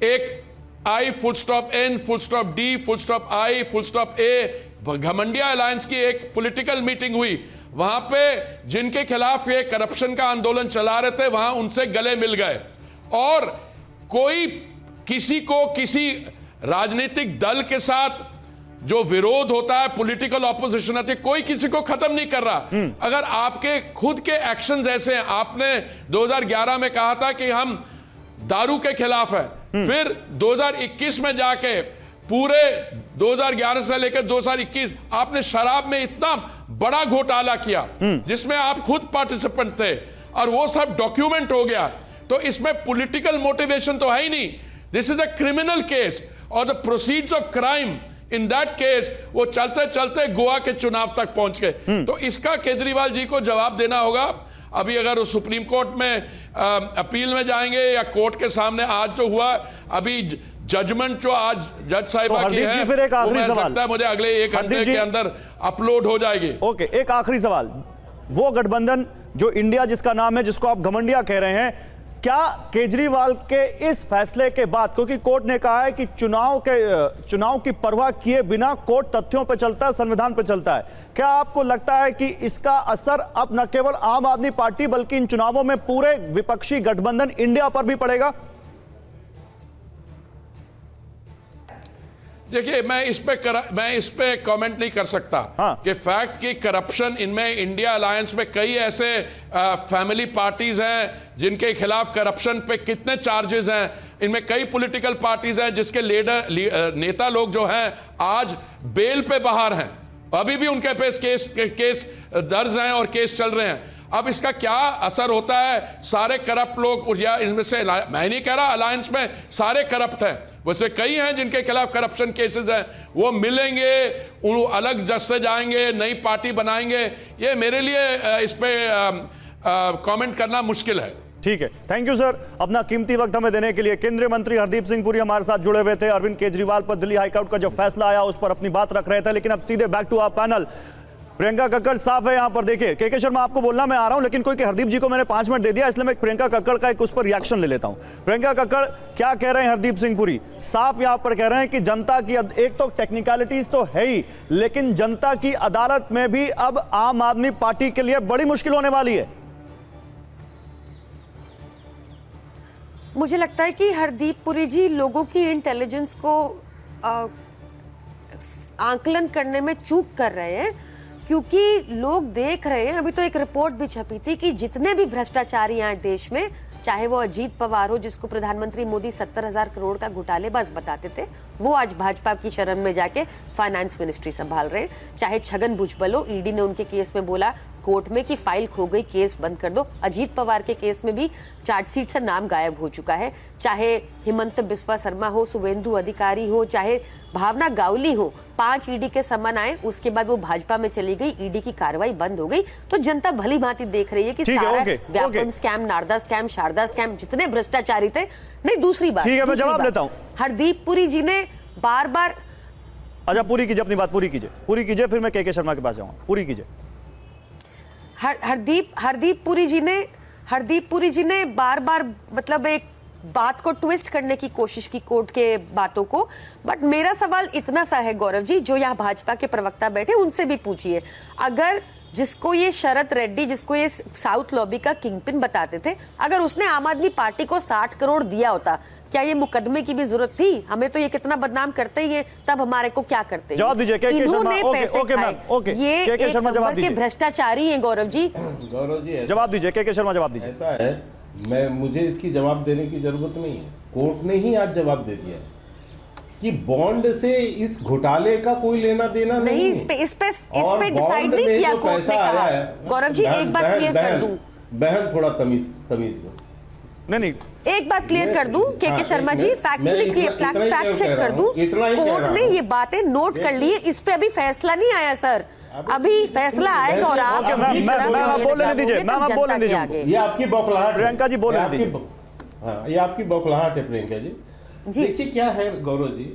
एक I full stop N full stop D full stop I full stop A घमंडिया अलायंस की एक पॉलिटिकल मीटिंग हुई। वहां पे जिनके खिलाफ ये करप्शन का आंदोलन चला रहे थे वहां उनसे गले मिल गए, और कोई किसी को किसी राजनीतिक दल के साथ जो विरोध होता है, पॉलिटिकल ऑपोजिशन आती है, कोई किसी को खत्म नहीं कर रहा। अगर आपके खुद के एक्शंस ऐसे हैं, आपने 2011 में कहा था कि हम दारू के खिलाफ है, फिर 2021 में जाके पूरे 2011 से लेकर 2021 आपने शराब में इतना बड़ा घोटाला किया जिसमें आप खुद पार्टिसिपेंट थे, और वो सब डॉक्यूमेंट हो गया। तो इसमें पॉलिटिकल मोटिवेशन तो है ही नहीं। This is a criminal case, और the proceeds of crime in that case वो चलते चलते गोवा के चुनाव तक पहुंच गए। तो इसका केजरीवाल जी को जवाब देना होगा। अभी अगर वो सुप्रीम कोर्ट में अपील में जाएंगे या कोर्ट के सामने, आज जो हुआ, अभी जजमेंट जो आज जज साहिबा की है, फिर एक आखिरी सवाल सकता है मुझे अगले 1 घंटे के अंदर अपलोड हो जाएगी। ओके, एक आखिरी सवाल, वो गठबंधन जो इंडिया जिसका नाम है, जिसको आप घमंडिया कह रहे हैं, क्या केजरीवाल के इस फैसले के बाद, क्योंकि कोर्ट ने कहा है कि चुनाव की परवाह किए बिना कोर्ट तथ्यों पर चलता है, संविधान पर चलता है, क्या आपको लगता है कि इसका असर अब न केवल आम आदमी पार्टी बल्कि इन चुनावों में पूरे विपक्षी गठबंधन इंडिया पर भी पड़ेगा? देखिए, मैं इस पे कमेंट नहीं कर सकता। हाँ। कि फैक्ट कि करप्शन इनमें इंडिया अलायंस में कई ऐसे फैमिली पार्टीज हैं जिनके खिलाफ करप्शन पे कितने चार्जेस हैं, इनमें कई पॉलिटिकल पार्टीज हैं जिसके नेता लोग जो हैं आज बेल पे बाहर हैं, अभी भी उनके पे केस दर्ज हैं और केस चल रहे हैं। अब इसका क्या असर होता है? सारे करप्ट लोग, या इनमें से मैं नहीं कह रहा अलायंस में सारे करप्ट हैं, वैसे कई हैं जिनके खिलाफ करप्शन केसेस हैं, वो मिलेंगे, उन अलग दस्ते जाएंगे, नई पार्टी बनाएंगे, ये मेरे लिए इस पे कमेंट करना मुश्किल है। ठीक है, थैंक यू सर, अपना कीमती वक्त हमें देने के लिए। केंद्रीय मंत्री हरदीप सिंह पुरी हमारे साथ जुड़े हुए थे। अरविंद केजरीवाल पर दिल्ली हाईकोर्ट का जो फैसला आया उस पर अपनी बात रख रहे थे, लेकिन अब सीधे back to our panel. Priyanka Kakkar साफ है यहां पर। देखिए के शर्मा, आपको बोलना मैं आ रहा हूं, लेकिन कोई हरदीप जी को मैंने 5 मिनट दे दिया, इसलिए मैं प्रियंका कक्कड़ का एक उस पर रिएक्शन ले लेता हूं। प्रियंका कक्कड़ क्या कह रहे हैं हरदीप सिंह पुरी? साफ यहां पर कह रहे हैं कि जनता की एक तो टेक्निकलिटीज तो है ही, लेकिन जनता की अदालत में भी अब आम आदमी पार्टी के लिए बड़ी मुश्किल होने वाली है। मुझे लगता है कि हरदीप पुरी जी लोगों की इंटेलिजेंस को आकलन करने में चूक कर रहे हैं, क्योंकि लोग देख रहे हैं। अभी तो एक रिपोर्ट भी छपी थी कि जितने भी भ्रष्टाचारी हैं देश में, चाहे वो अजीत पवार हो जिसको प्रधानमंत्री मोदी 70,000 करोड़ का घोटालेबाज बताते थे, वो आज भाजपा की शरण में जाके फाइनेंस मिनिस्ट्री संभाल रहे हैं, चाहे छगन भुजबल हो, ईडी ने उनके केस में बोला कोर्ट में कि फाइल खो गई, केस बंद कर दो। अजीत पवार के केस में भी चार्जशीट से नाम गायब हो चुका है। चाहे हिमंत बिस्वा शर्मा हो, शुभेंदु अधिकारी हो, चाहे भावना गावली हो, 5 ईडी के समन आए, उसके बाद वो भाजपा में चली गई, ईडी की कार्रवाई बंद हो गई। तो जनता भली भांति देख रही है कि सारा Vyapam scam, Narada scam, Saradha scam, जितने भ्रष्टाचारी थे। नहीं, दूसरी बात, ठीक है, मैं जवाब देता हूं। हरदीप पुरी जी ने बार बार, अच्छा पूरी कीजिए, अपनी बात पूरी कीजिए, फिर मैं के शर्मा के पास जाऊंगा। पूरी कीजिए। हरदीप पुरी जी ने बार बार मतलब एक बात को ट्विस्ट करने की कोशिश की, कोर्ट के बातों को। बट मेरा सवाल इतना सा है गौरव जी, जो यहाँ भाजपा के प्रवक्ता बैठे उनसे भी पूछिए, अगर जिसको ये शरद रेड्डी, जिसको ये साउथ लॉबी का किंगपिन बताते थे, अगर उसने आम आदमी पार्टी को 60 करोड़ दिया होता, क्या ये मुकदमे की भी जरूरत थी? हमें तो ये कितना बदनाम करते ही है, तब हमारे को क्या करते? जवाब दीजिए के शर्मा। ओके मैम, ओके ये के शर्मा जवाब दीजिए। भ्रष्टाचारी हैं गौरव जी। जवाब दीजिए के शर्मा, जवाब दीजिए। ऐसा है, मुझे इसकी जवाब देने की जरूरत नहीं है। कोर्ट ने ही आज जवाब दे दिया कि बॉन्ड से इस घोटाले का कोई लेना देना नहीं। इस पे डिसाइड नहीं किया कोर्ट ने कहा। गौरव जी एक बात क्लियर कर दूं, बहन थोड़ा तमीज लो। नहीं, एक बात क्लियर कर दूं के Sharma ji, factually fact check कर दूं, कोर्ट ने ये बातें नोट कर ली है, इस पे अभी फैसला नहीं आया सर, अभी फैसला आएगा। और आप बोलने दीजिए, मैम आप बोलने दीजिए। ये आपकी बौखलाहट, प्रियंका जी बोलने दीजिए। हाँ, ये आपकी बौखलाहट है प्रियंका जी। देखिए क्या है गौरव जी,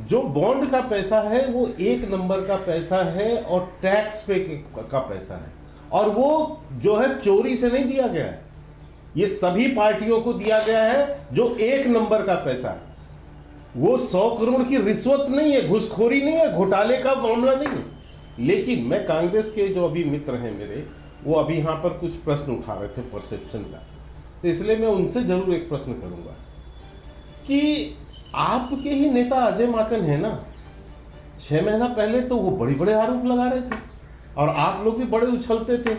जो बॉन्ड का पैसा है वो 1 नंबर का पैसा है और टैक्स पे का पैसा है, और वो जो है चोरी से नहीं दिया गया है, ये सभी पार्टियों को दिया गया है जो 1 नंबर का पैसा है। वो 100 करोड़ की रिश्वत नहीं है, घुसखोरी नहीं है, घोटाले का मामला नहीं है। लेकिन मैं कांग्रेस के जो अभी मित्र हैं मेरे, वो अभी यहाँ पर कुछ प्रश्न उठा रहे थे परसेप्शन का, तो इसलिए मैं उनसे जरूर एक प्रश्न करूंगा कि आपके ही नेता अजय माकन है ना, 6 महीना पहले तो वो बड़े बड़े आरोप लगा रहे थे और आप लोग भी बड़े उछलते थे,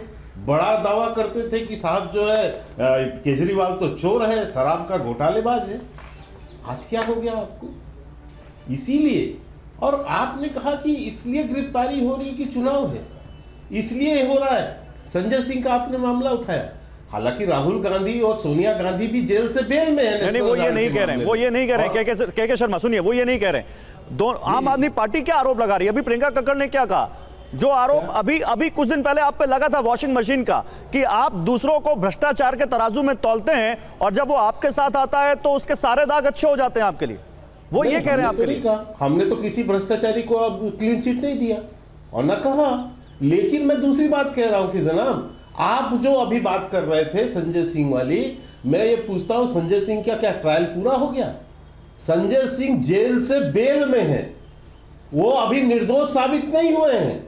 बड़ा दावा करते थे कि साहब जो है केजरीवाल तो चोर है, शराब का घोटालेबाज है। आज क्या हो गया आपको? इसीलिए, और आपने कहा कि इसलिए गिरफ्तारी हो रही है कि चुनाव है, इसलिए हो रहा है। संजय सिंह का आपने मामला उठाया, हालांकि राहुल गांधी और सोनिया गांधी भी जेल से बेल में है। नहीं, वो ये नहीं कह रहे हैं, वो ये नहीं कह रहे हैं। के शर्मा सुनिए, वो ये नहीं कह रहे हैं। दोनों आम आदमी पार्टी क्या आरोप लगा रही है? अभी प्रियंका कक्कड़ ने क्या कहा, जो आरोप अभी कुछ दिन पहले आप पे लगा था वॉशिंग मशीन का, कि आप दूसरों को भ्रष्टाचार के तराजू में तौलते हैं और जब वो आपके साथ आता है तो उसके सारे दाग अच्छे हो जाते हैं आपके लिए। वो ये कह रहे हैं आपके लिए। हमने तो किसी भ्रष्टाचारी को अब क्लीन चिट नहीं दिया और न कहा। लेकिन मैं दूसरी बात कह रहा हूं कि जनाब, आप जो अभी बात कर रहे थे संजय सिंह वाली, मैं ये पूछता हूं, संजय सिंह का क्या ट्रायल पूरा हो गया? संजय सिंह जेल से बेल में है, वो अभी निर्दोष साबित नहीं हुए हैं,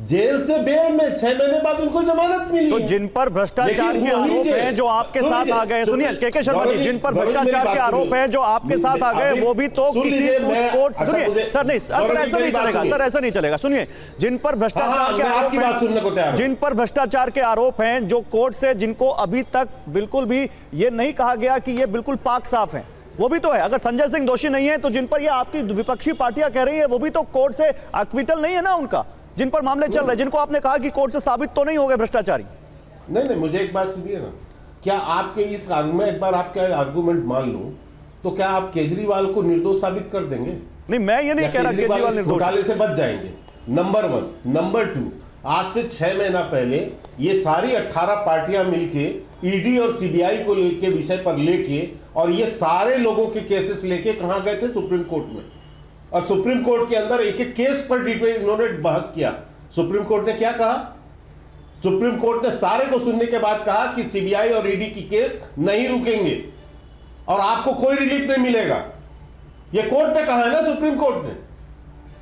जेल से बेल में 6 महीने बाद उनको जमानत मिली। तो जिन पर भ्रष्टाचार के आरोप हैं जो आपके साथ आ गए, सुनिए के शर्मा जी, जिन पर भ्रष्टाचार के आरोप हैं जो आपके साथ आ गए, वो भी तो किसी कोर्ट, सुनिए सर, नहीं सर, ऐसा नहीं चलेगा सर, ऐसा नहीं चलेगा। सुनिए, जिन पर भ्रष्टाचार के आरोप हैं, जिन पर भ्रष्टाचार के आरोप हैं, जो कोर्ट से, जिनको अभी तक बिल्कुल भी ये नहीं कहा गया कि ये बिल्कुल पाक साफ है, वो भी तो है। अगर संजय सिंह दोषी नहीं है तो जिन पर ये आपकी विपक्षी पार्टियां कह रही है वो भी तो कोर्ट से अक्विटल नहीं है ना उनका, जिन पर मामले चल रहे हैं, जिनको आपने कहा कि कोर्ट से साबित तो नहीं हो गए भ्रष्टाचारी। नहीं, मुझे एक बात सुनिए ना, क्या आपके इस मैं एक बार आपका आर्गुमेंट मान लूं तो क्या आप केजरीवाल को निर्दोष साबित कर देंगे? नहीं, मैं ये नहीं कह रहा केजरीवाल निर्दोष, घोटाले से बच जाएंगे, नंबर 1। नंबर 2, आज से 6 महीना पहले ये सारी 18 पार्टियां मिलके ईडी और सीबीआई को लेके विषय पर लेके, और ये सारे लोगों के केसेस लेके कहां गए थे? सुप्रीम कोर्ट में। और सुप्रीम कोर्ट के अंदर एक एक केस पर डिटेल इन्होंने बहस किया, सुप्रीम कोर्ट ने क्या कहा? सुप्रीम कोर्ट ने सारे को सुनने के बाद कहा कि सीबीआई और ईडी की केस नहीं रुकेंगे और आपको कोई रिलीफ नहीं मिलेगा। ये कोर्ट ने कहा है ना, सुप्रीम कोर्ट ने।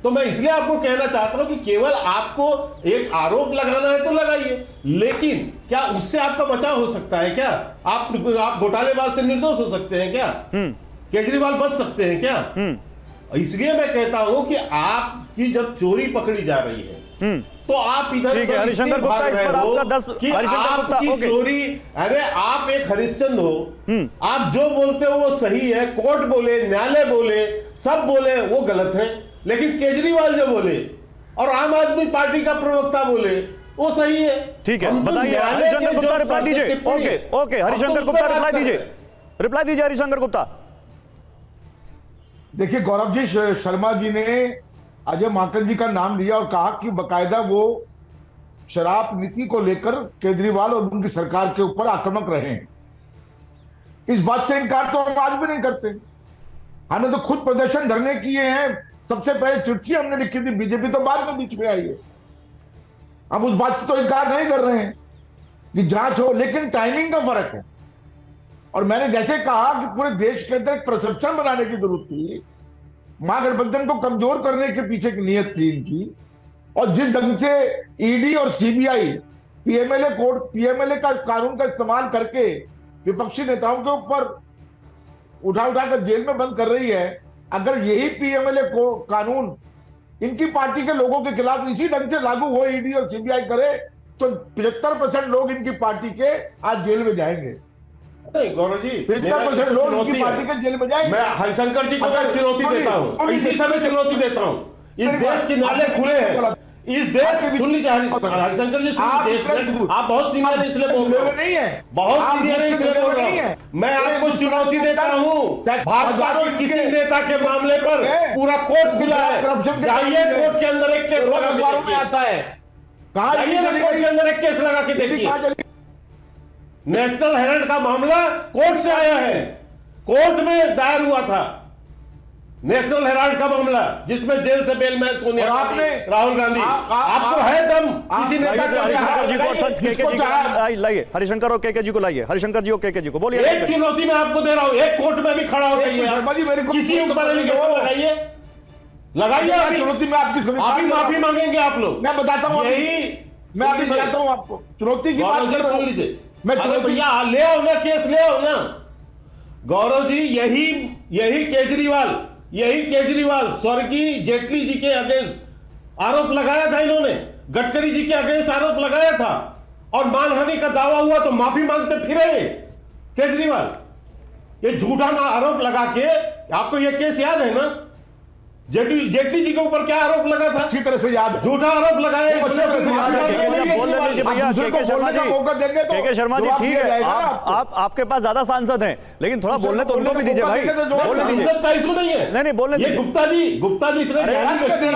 तो मैं इसलिए आपको कहना चाहता हूं कि केवल आपको एक आरोप लगाना है तो लगाइए, लेकिन क्या उससे आपका बचाव हो सकता है? क्या आप घोटालेबाज से निर्दोष हो सकते हैं क्या? केजरीवाल बच सकते हैं क्या? इसलिए मैं कहता हूं कि आपकी जब चोरी पकड़ी जा रही है तो आप इधर हरिशंकर गुप्ता इस पर आपका 10 कि आपकी चोरी, अरे आप एक हरिश्चंद्र हो, आप जो बोलते हो वो सही है, कोर्ट बोले, न्यायालय बोले, सब बोले वो गलत है, लेकिन केजरीवाल जो बोले और आम आदमी पार्टी का प्रवक्ता बोले वो सही है। ठीक है, बताइए हरिशंकर गुप्ता, रिप्लाई दीजिए। ओके हरिशंकर गुप्ता रिप्लाई दीजिए हरिशंकर गुप्ता। देखिए गौरव जी, शर्मा जी ने अजय माकन जी का नाम लिया और कहा कि बकायदा वो शराब नीति को लेकर केजरीवाल और उनकी सरकार के ऊपर आक्रामक रहे हैं। इस बात से इनकार तो हम आज भी नहीं करते। हमने तो खुद प्रदर्शन धरने किए हैं, सबसे पहले चिट्ठी हमने लिखी थी, बीजेपी तो बाद में बीच में आई है। हम उस बात से तो इनकार नहीं कर रहे हैं कि जांच हो, लेकिन टाइमिंग का फर्क है। और मैंने जैसे कहा कि पूरे देश के अंदर एक परसेप्शन बनाने की जरूरत थी, महागठबंधन को कमजोर करने के पीछे की नीयत थी इनकी, और जिस ढंग से ईडी और सीबीआई पीएमएलए का कानून का इस्तेमाल करके विपक्षी नेताओं के ऊपर उठाकर जेल में बंद कर रही है, अगर यही पीएमएलए को कानून इनकी पार्टी के लोगों के खिलाफ इसी ढंग से लागू हो, ईडी और सीबीआई करे, तो 75% लोग इनकी पार्टी के आज जेल में जाएंगे। नहीं गौरव जी, 75% लोग इनकी पार्टी के जेल में जाएंगे। मैं हरिशंकर जी को मैं चुनौती देता हूं, इसी समय चुनौती देता हूं। इस देश के नाले खुले हैं, इस देश, सुन लीजिए हरिशंकर जी, सुन लीजिए, आप बहुत सीनियर है इसलिए बोल रहे हैं, बहुत सीनियर है इसलिए बोल रहा हूं। मैं आपको चुनौती देता हूं, भाजपा के किसी नेता के मामले पर पूरा कोर्ट खुला है, जाइए कोर्ट के अंदर एक केस लगा के देखिए, जाइए ना कोर्ट के अंदर एक केस लगा के देखिए। नेशनल हेराल्ड का मामला कोर्ट से आया है, कोर्ट में दायर हुआ था नेशनल हेराल्ड का मामला, जिसमें जेल से बेल में सोनिया गांधी, राहुल गांधी। आपको है दम किसी नेता का? हरिशंकर जी को सच केके जी को लाइए, हरिशंकर और केके जी को लाइए, हरिशंकर जी और केके जी को बोलिए। एक चुनौती मैं आपको दे रहा हूं, एक कोर्ट में भी खड़ा हो जाइए, किसी ऊपर एलिगेशन लगाइए, लगाइए चुनौती में आपकी, अभी माफी मांगेंगे आप लोग। मैं बताता हूं, यही मैं अभी बताता हूं आपको चुनौती की बात। सुन लीजिए, भैया ले आओ ना केस, ले आओ ना गौरव जी। यही केजरीवाल स्वर्गीय जेटली जी के अगेंस्ट आरोप लगाया था, इन्होंने गडकरी जी के अगेंस्ट आरोप लगाया था, और मानहानि का दावा हुआ तो माफी मांगते फिरे केजरीवाल। ये झूठा आरोप लगा के, आपको ये केस याद है ना, जेटली जी के ऊपर क्या आरोप लगा था? अच्छी तरह से याद है, झूठा आरोप लगाया। केके शर्मा जी ठीक है, आपके पास ज्यादा सांसद हैं, लेकिन थोड़ा बोलने तो उनको भी दीजिए भाई, बोलने दीजिए। सांसद का इशू नहीं है, नहीं बोलने ये गुप्ता जी इतने ज्ञानी व्यक्ति हैं,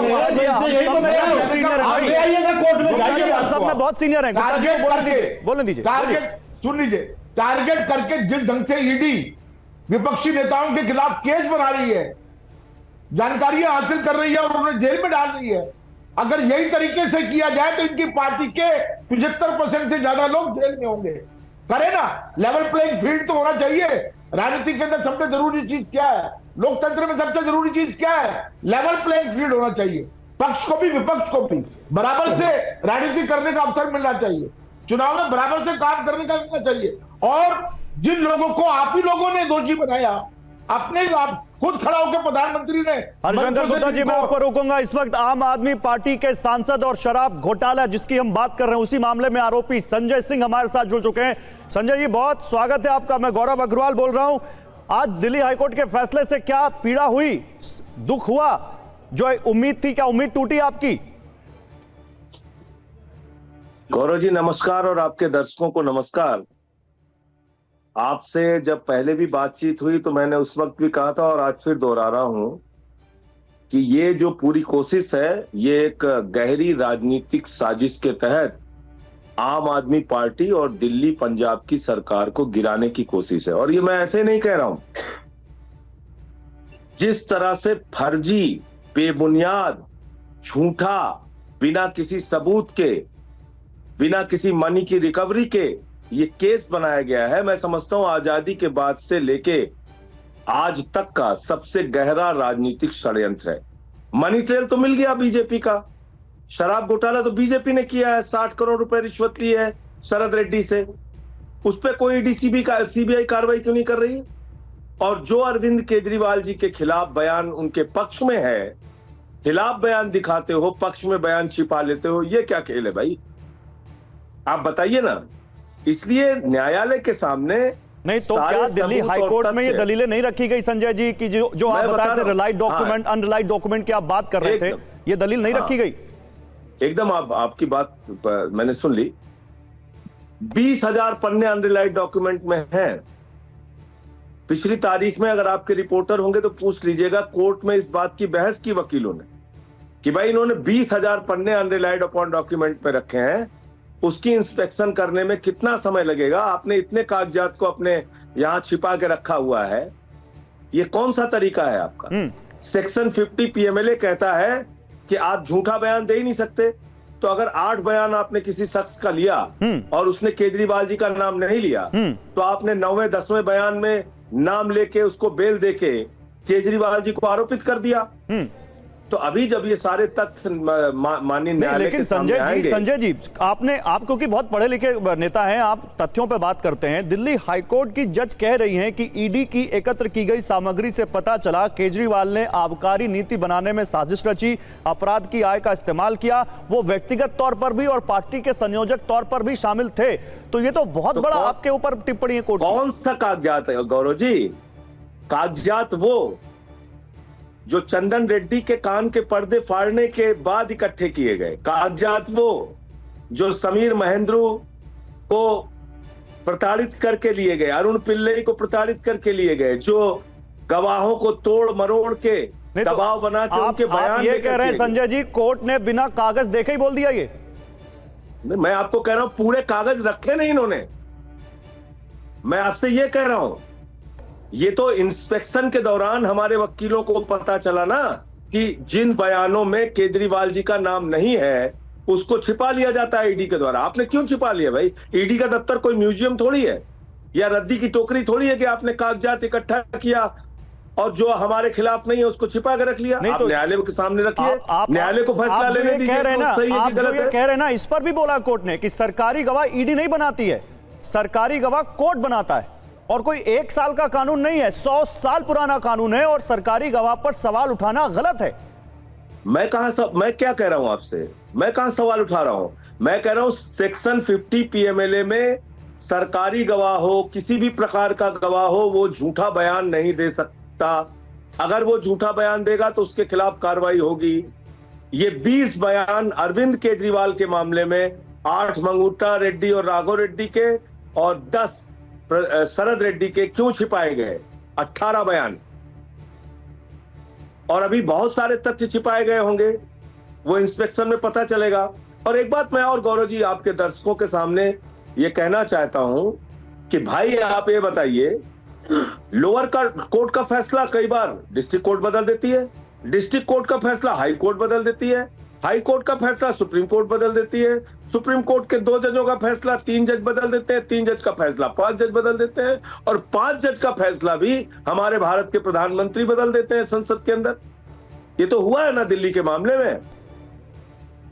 यही तो मैं आप ले आइएगा कोर्ट में, जाइएगा। सब में बहुत सीनियर हैं, गुप्ता जी को बोलने दीजिए। टारगेट सुन लीजिए, टारगेट करके जिस ढंग से ईडी विपक्षी नेताओं के खिलाफ केस बना रही है, जानकारियां हासिल कर रही है और उन्हें जेल में डाल रही है, अगर यही तरीके से किया जाए तो इनकी पार्टी के 75% से ज्यादा लोग जेल में होंगे। करे ना, लेवल प्लेइंग फील्ड तो होना चाहिए। राजनीति के अंदर सबसे जरूरी चीज क्या है? लोकतंत्र में सबसे जरूरी चीज क्या है? लेवल प्लेइंग फील्ड होना चाहिए। पक्ष को भी विपक्ष को भी बराबर से राजनीति करने का अवसर मिलना चाहिए, चुनाव में बराबर से काम करने का मिलना चाहिए। और जिन लोगों को आप ही लोगों ने दोषी बनाया, अपने आप खुद खड़ा होकर प्रधानमंत्री ने। हरिशंकर गुप्ता जी, मैं आपको रोकूंगा। इस वक्त आम आदमी पार्टी के सांसद और शराब घोटाला जिसकी हम बात कर रहे हैं, उसी मामले में आरोपी संजय सिंह हमारे साथ जुड़ चुके हैं। संजय जी, बहुत स्वागत है आपका। मैं गौरव अग्रवाल बोल रहा हूं। आज दिल्ली हाईकोर्ट के फैसले से क्या पीड़ा हुई, दुख हुआ? जो उम्मीद थी, क्या उम्मीद टूटी आपकी? गौरव जी नमस्कार, और आपके दर्शकों को नमस्कार। आपसे जब पहले भी बातचीत हुई तो मैंने उस वक्त भी कहा था, और आज फिर दोहरा रहा हूं कि ये जो पूरी कोशिश है, ये एक गहरी राजनीतिक साजिश के तहत आम आदमी पार्टी और दिल्ली पंजाब की सरकार को गिराने की कोशिश है। और ये मैं ऐसे नहीं कह रहा हूं, जिस तरह से फर्जी, बेबुनियाद, झूठा, बिना किसी सबूत के, बिना किसी मनी की रिकवरी के ये केस बनाया गया है। मैं समझता हूं आजादी के बाद से लेके आज तक का सबसे गहरा राजनीतिक षड्यंत्र है। मनी ट्रेल तो मिल गया बीजेपी का, शराब घोटाला तो बीजेपी ने किया है, 60 करोड़ रुपए रिश्वत ली है शरद रेड्डी से, उस पर कोई डीसीबी का सीबीआई कार्रवाई क्यों नहीं कर रही? और जो अरविंद केजरीवाल जी के खिलाफ बयान उनके पक्ष में है, खिलाफ बयान दिखाते हो, पक्ष में बयान छिपा लेते हो, ये क्या खेल है भाई? आप बताइए ना। इसलिए न्यायालय के सामने नहीं तो क्या दिल्ली हाईकोर्ट में ये दलीलें नहीं रखी गई संजय जी की जो आप बताते थे रिलाइड डॉक्यूमेंट, अनरिलाइड डॉक्यूमेंट की आप बात कर रहे थे, ये दलील नहीं रखी गई? एकदम आपकी बात मैंने सुन ली। 20,000 पन्ने अनरिलाइड डॉक्यूमेंट में हैं। पिछली तारीख में अगर आपके रिपोर्टर होंगे तो पूछ लीजिएगा, कोर्ट में इस बात की बहस की वकीलों ने कि भाई इन्होंने 20,000 पन्ने अनरिलाइड अपॉन डॉक्यूमेंट पे रखे हैं, उसकी इंस्पेक्शन करने में कितना समय लगेगा? आपने इतने कागजात को अपने यहां छिपा के रखा हुआ है, ये कौन सा तरीका है आपका? सेक्शन 50 पीएमएलए कहता है कि आप झूठा बयान दे ही नहीं सकते। तो अगर 8 बयान आपने किसी शख्स का लिया और उसने केजरीवाल जी का नाम नहीं लिया, तो आपने 9वें 10वें बयान में नाम लेके उसको बेल देके केजरीवाल जी को आरोपित कर दिया। तो अभी जब ये सारे तथ्य माननीय न्यायालय के सामने आएंगे। संजय जी आप क्योंकि बहुत पढ़े लिखे नेता हैं, आप तथ्यों पे बात करते हैं। दिल्ली हाईकोर्ट की जज कह रही हैं कि ईडी की एकत्र की गई सामग्री से पता चला केजरीवाल ने आबकारी नीति बनाने में साजिश रची, अपराध की आय का इस्तेमाल किया, वो व्यक्तिगत तौर पर भी और पार्टी के संयोजक तौर पर भी शामिल थे। तो ये तो बहुत बड़ा आपके ऊपर टिप्पणी है कोर्ट। कौन सा कागजात है गौरव जी? कागजात वो जो चंदन रेड्डी के कान के पर्दे फाड़ने के बाद इकट्ठे किए गए, कागजात वो जो समीर महेंद्रू को प्रताड़ित करके लिए गए, अरुण पिल्लई को प्रताड़ित करके लिए गए, जो गवाहों को तोड़ मरोड़ के दबाव बना के उनके बयान ये कह रहे हैं संजय जी कोर्ट ने बिना कागज देखे ही बोल दिया ये? मैं आपको कह रहा हूं पूरे कागज रखे नहीं इन्होंने। मैं आपसे ये कह रहा हूं, ये तो इंस्पेक्शन के दौरान हमारे वकीलों को पता चला ना कि जिन बयानों में केजरीवाल जी का नाम नहीं है उसको छिपा लिया जाता है ईडी के द्वारा। आपने क्यों छिपा लिया भाई? ईडी का दफ्तर कोई म्यूजियम थोड़ी है या रद्दी की टोकरी थोड़ी है कि आपने कागजात इकट्ठा किया और जो हमारे खिलाफ नहीं है उसको छिपा के रख लिया। नहीं तो न्यायालय के सामने रखिए, न्यायालय को फैसला लेने दीजिए। आप जो ये कह रहे हैं ना, इस पर भी बोला कोर्ट ने कि सरकारी गवाह ईडी नहीं बनाती है, सरकारी गवाह कोर्ट बनाता है। और कोई 1 साल का कानून नहीं है, 100 साल पुराना कानून है और सरकारी गवाह पर सवाल उठाना गलत है। मैं क्या कह रहा हूं आपसे? मैं कहां सवाल उठा रहा हूं? मैं कह रहा हूं सेक्शन 50 पीएमएलए में सरकारी गवाह हो, किसी भी प्रकार का गवाह हो, वो झूठा बयान नहीं दे सकता। अगर वो झूठा बयान देगा तो उसके खिलाफ कार्रवाई होगी। ये 20 बयान अरविंद केजरीवाल के मामले में 8 मंगूटा रेड्डी और राघव रेड्डी के और 10 शरद रेड्डी के क्यों छिपाए गए? 18 बयान और अभी बहुत सारे तथ्य छिपाए गए होंगे, वो इंस्पेक्शन में पता चलेगा। और एक बात मैं और गौरव जी आपके दर्शकों के सामने ये कहना चाहता हूं कि भाई आप ये बताइए, लोअर कोर्ट का फैसला कई बार डिस्ट्रिक्ट कोर्ट बदल देती है, डिस्ट्रिक्ट कोर्ट का फैसला हाई कोर्ट बदल देती है, हाई कोर्ट का फैसला सुप्रीम कोर्ट बदल देती है, सुप्रीम कोर्ट के 2 जजों का फैसला 3 जज बदल देते हैं, 3 जज का फैसला 5 जज बदल देते हैं और 5 जज का फैसला भी हमारे भारत के प्रधानमंत्री बदल देते हैं संसद के अंदर। ये तो हुआ है ना दिल्ली के मामले में।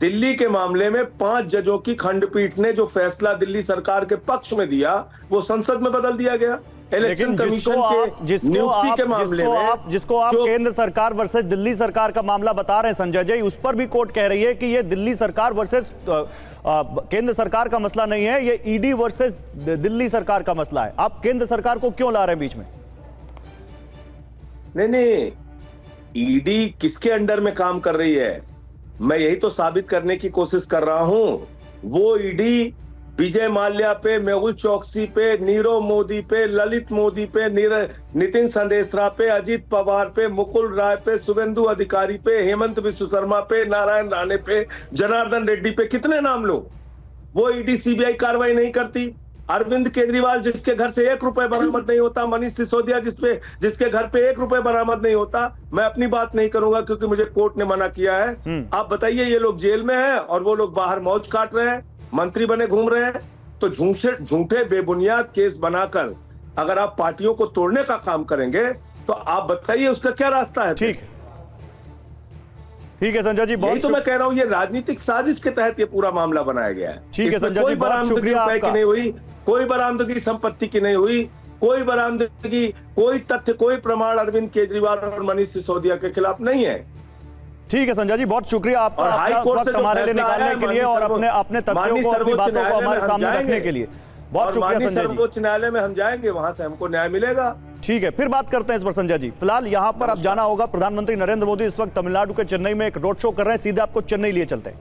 दिल्ली के मामले में 5 जजों की खंडपीठ ने जो फैसला दिल्ली सरकार के पक्ष में दिया वो संसद में बदल दिया गया। इलेक्शन कमीशन के नियुक्ति के मामले में जिसको आप केंद्र सरकार वर्सेस दिल्ली सरकार का मामला बता रहे हैं संजय जी, उस पर भी कोर्ट कह रही है कि ये दिल्ली सरकार वर्सेस केंद्र सरकार का मसला नहीं है, ये ईडी वर्सेस दिल्ली सरकार का मसला है। आप केंद्र सरकार को क्यों ला रहे हैं बीच में? नहीं, ईडी किसके अंडर में काम कर रही है मैं यही तो साबित करने की कोशिश कर रहा हूं। वो ईडी विजय माल्या पे, मेहुल चौकसी पे, नीरव मोदी पे, ललित मोदी पे, नितिन संदेशरा पे, अजीत पवार पे, मुकुल राय पे, शुभेंदु अधिकारी पे, हेमंत बिश्व शर्मा पे, नारायण राणे पे, जनार्दन रेड्डी पे, कितने नाम लो। वो ईडी सीबीआई कार्रवाई नहीं करती, अरविंद केजरीवाल जिसके घर से 1 रुपए बरामद नहीं होता, मनीष सिसोदिया जिसके घर पे 1 रुपए बरामद नहीं होता, मैं अपनी बात नहीं करूंगा क्योंकि मुझे कोर्ट ने मना किया है। आप बताइए, ये लोग जेल में हैं और वो लोग बाहर मौज काट रहे हैं, मंत्री बने घूम रहे हैं। तो झूठे बेबुनियाद केस बनाकर अगर आप पार्टियों को तोड़ने का काम करेंगे तो आप बताइए उसका क्या रास्ता है? ठीक है संजय जी, बहुत तो मैं कह रहा हूं, ये राजनीतिक साजिश के तहत ये पूरा मामला बनाया गया है। ठीक है संजय जी, बहुत शुक्रिया आपका। नहीं हुई, कोई बरामदगी संपत्ति की नहीं हुई, कोई बरामदगी, कोई तथ्य, कोई प्रमाण अरविंद केजरीवाल और मनीष सिसोदिया के खिलाफ नहीं है। ठीक है संजय जी, बहुत शुक्रिया आपका हमारे लिए निकालने के लिए और अपने तथ्यों को, अपनी बातों को हमारे सामने रखने के लिए। बहुत शुक्रिया संजय जी। सर्वोच्च न्यायालय में हम जाएंगे, वहां से हमको न्याय मिलेगा। ठीक है, फिर बात करते हैं इस पर संजय जी। फिलहाल यहाँ पर अब जाना होगा, प्रधानमंत्री नरेंद्र मोदी इस वक्त तमिलनाडु के चेन्नई में एक रोड शो कर रहे हैं, सीधे आपको चेन्नई लिए चलते हैं।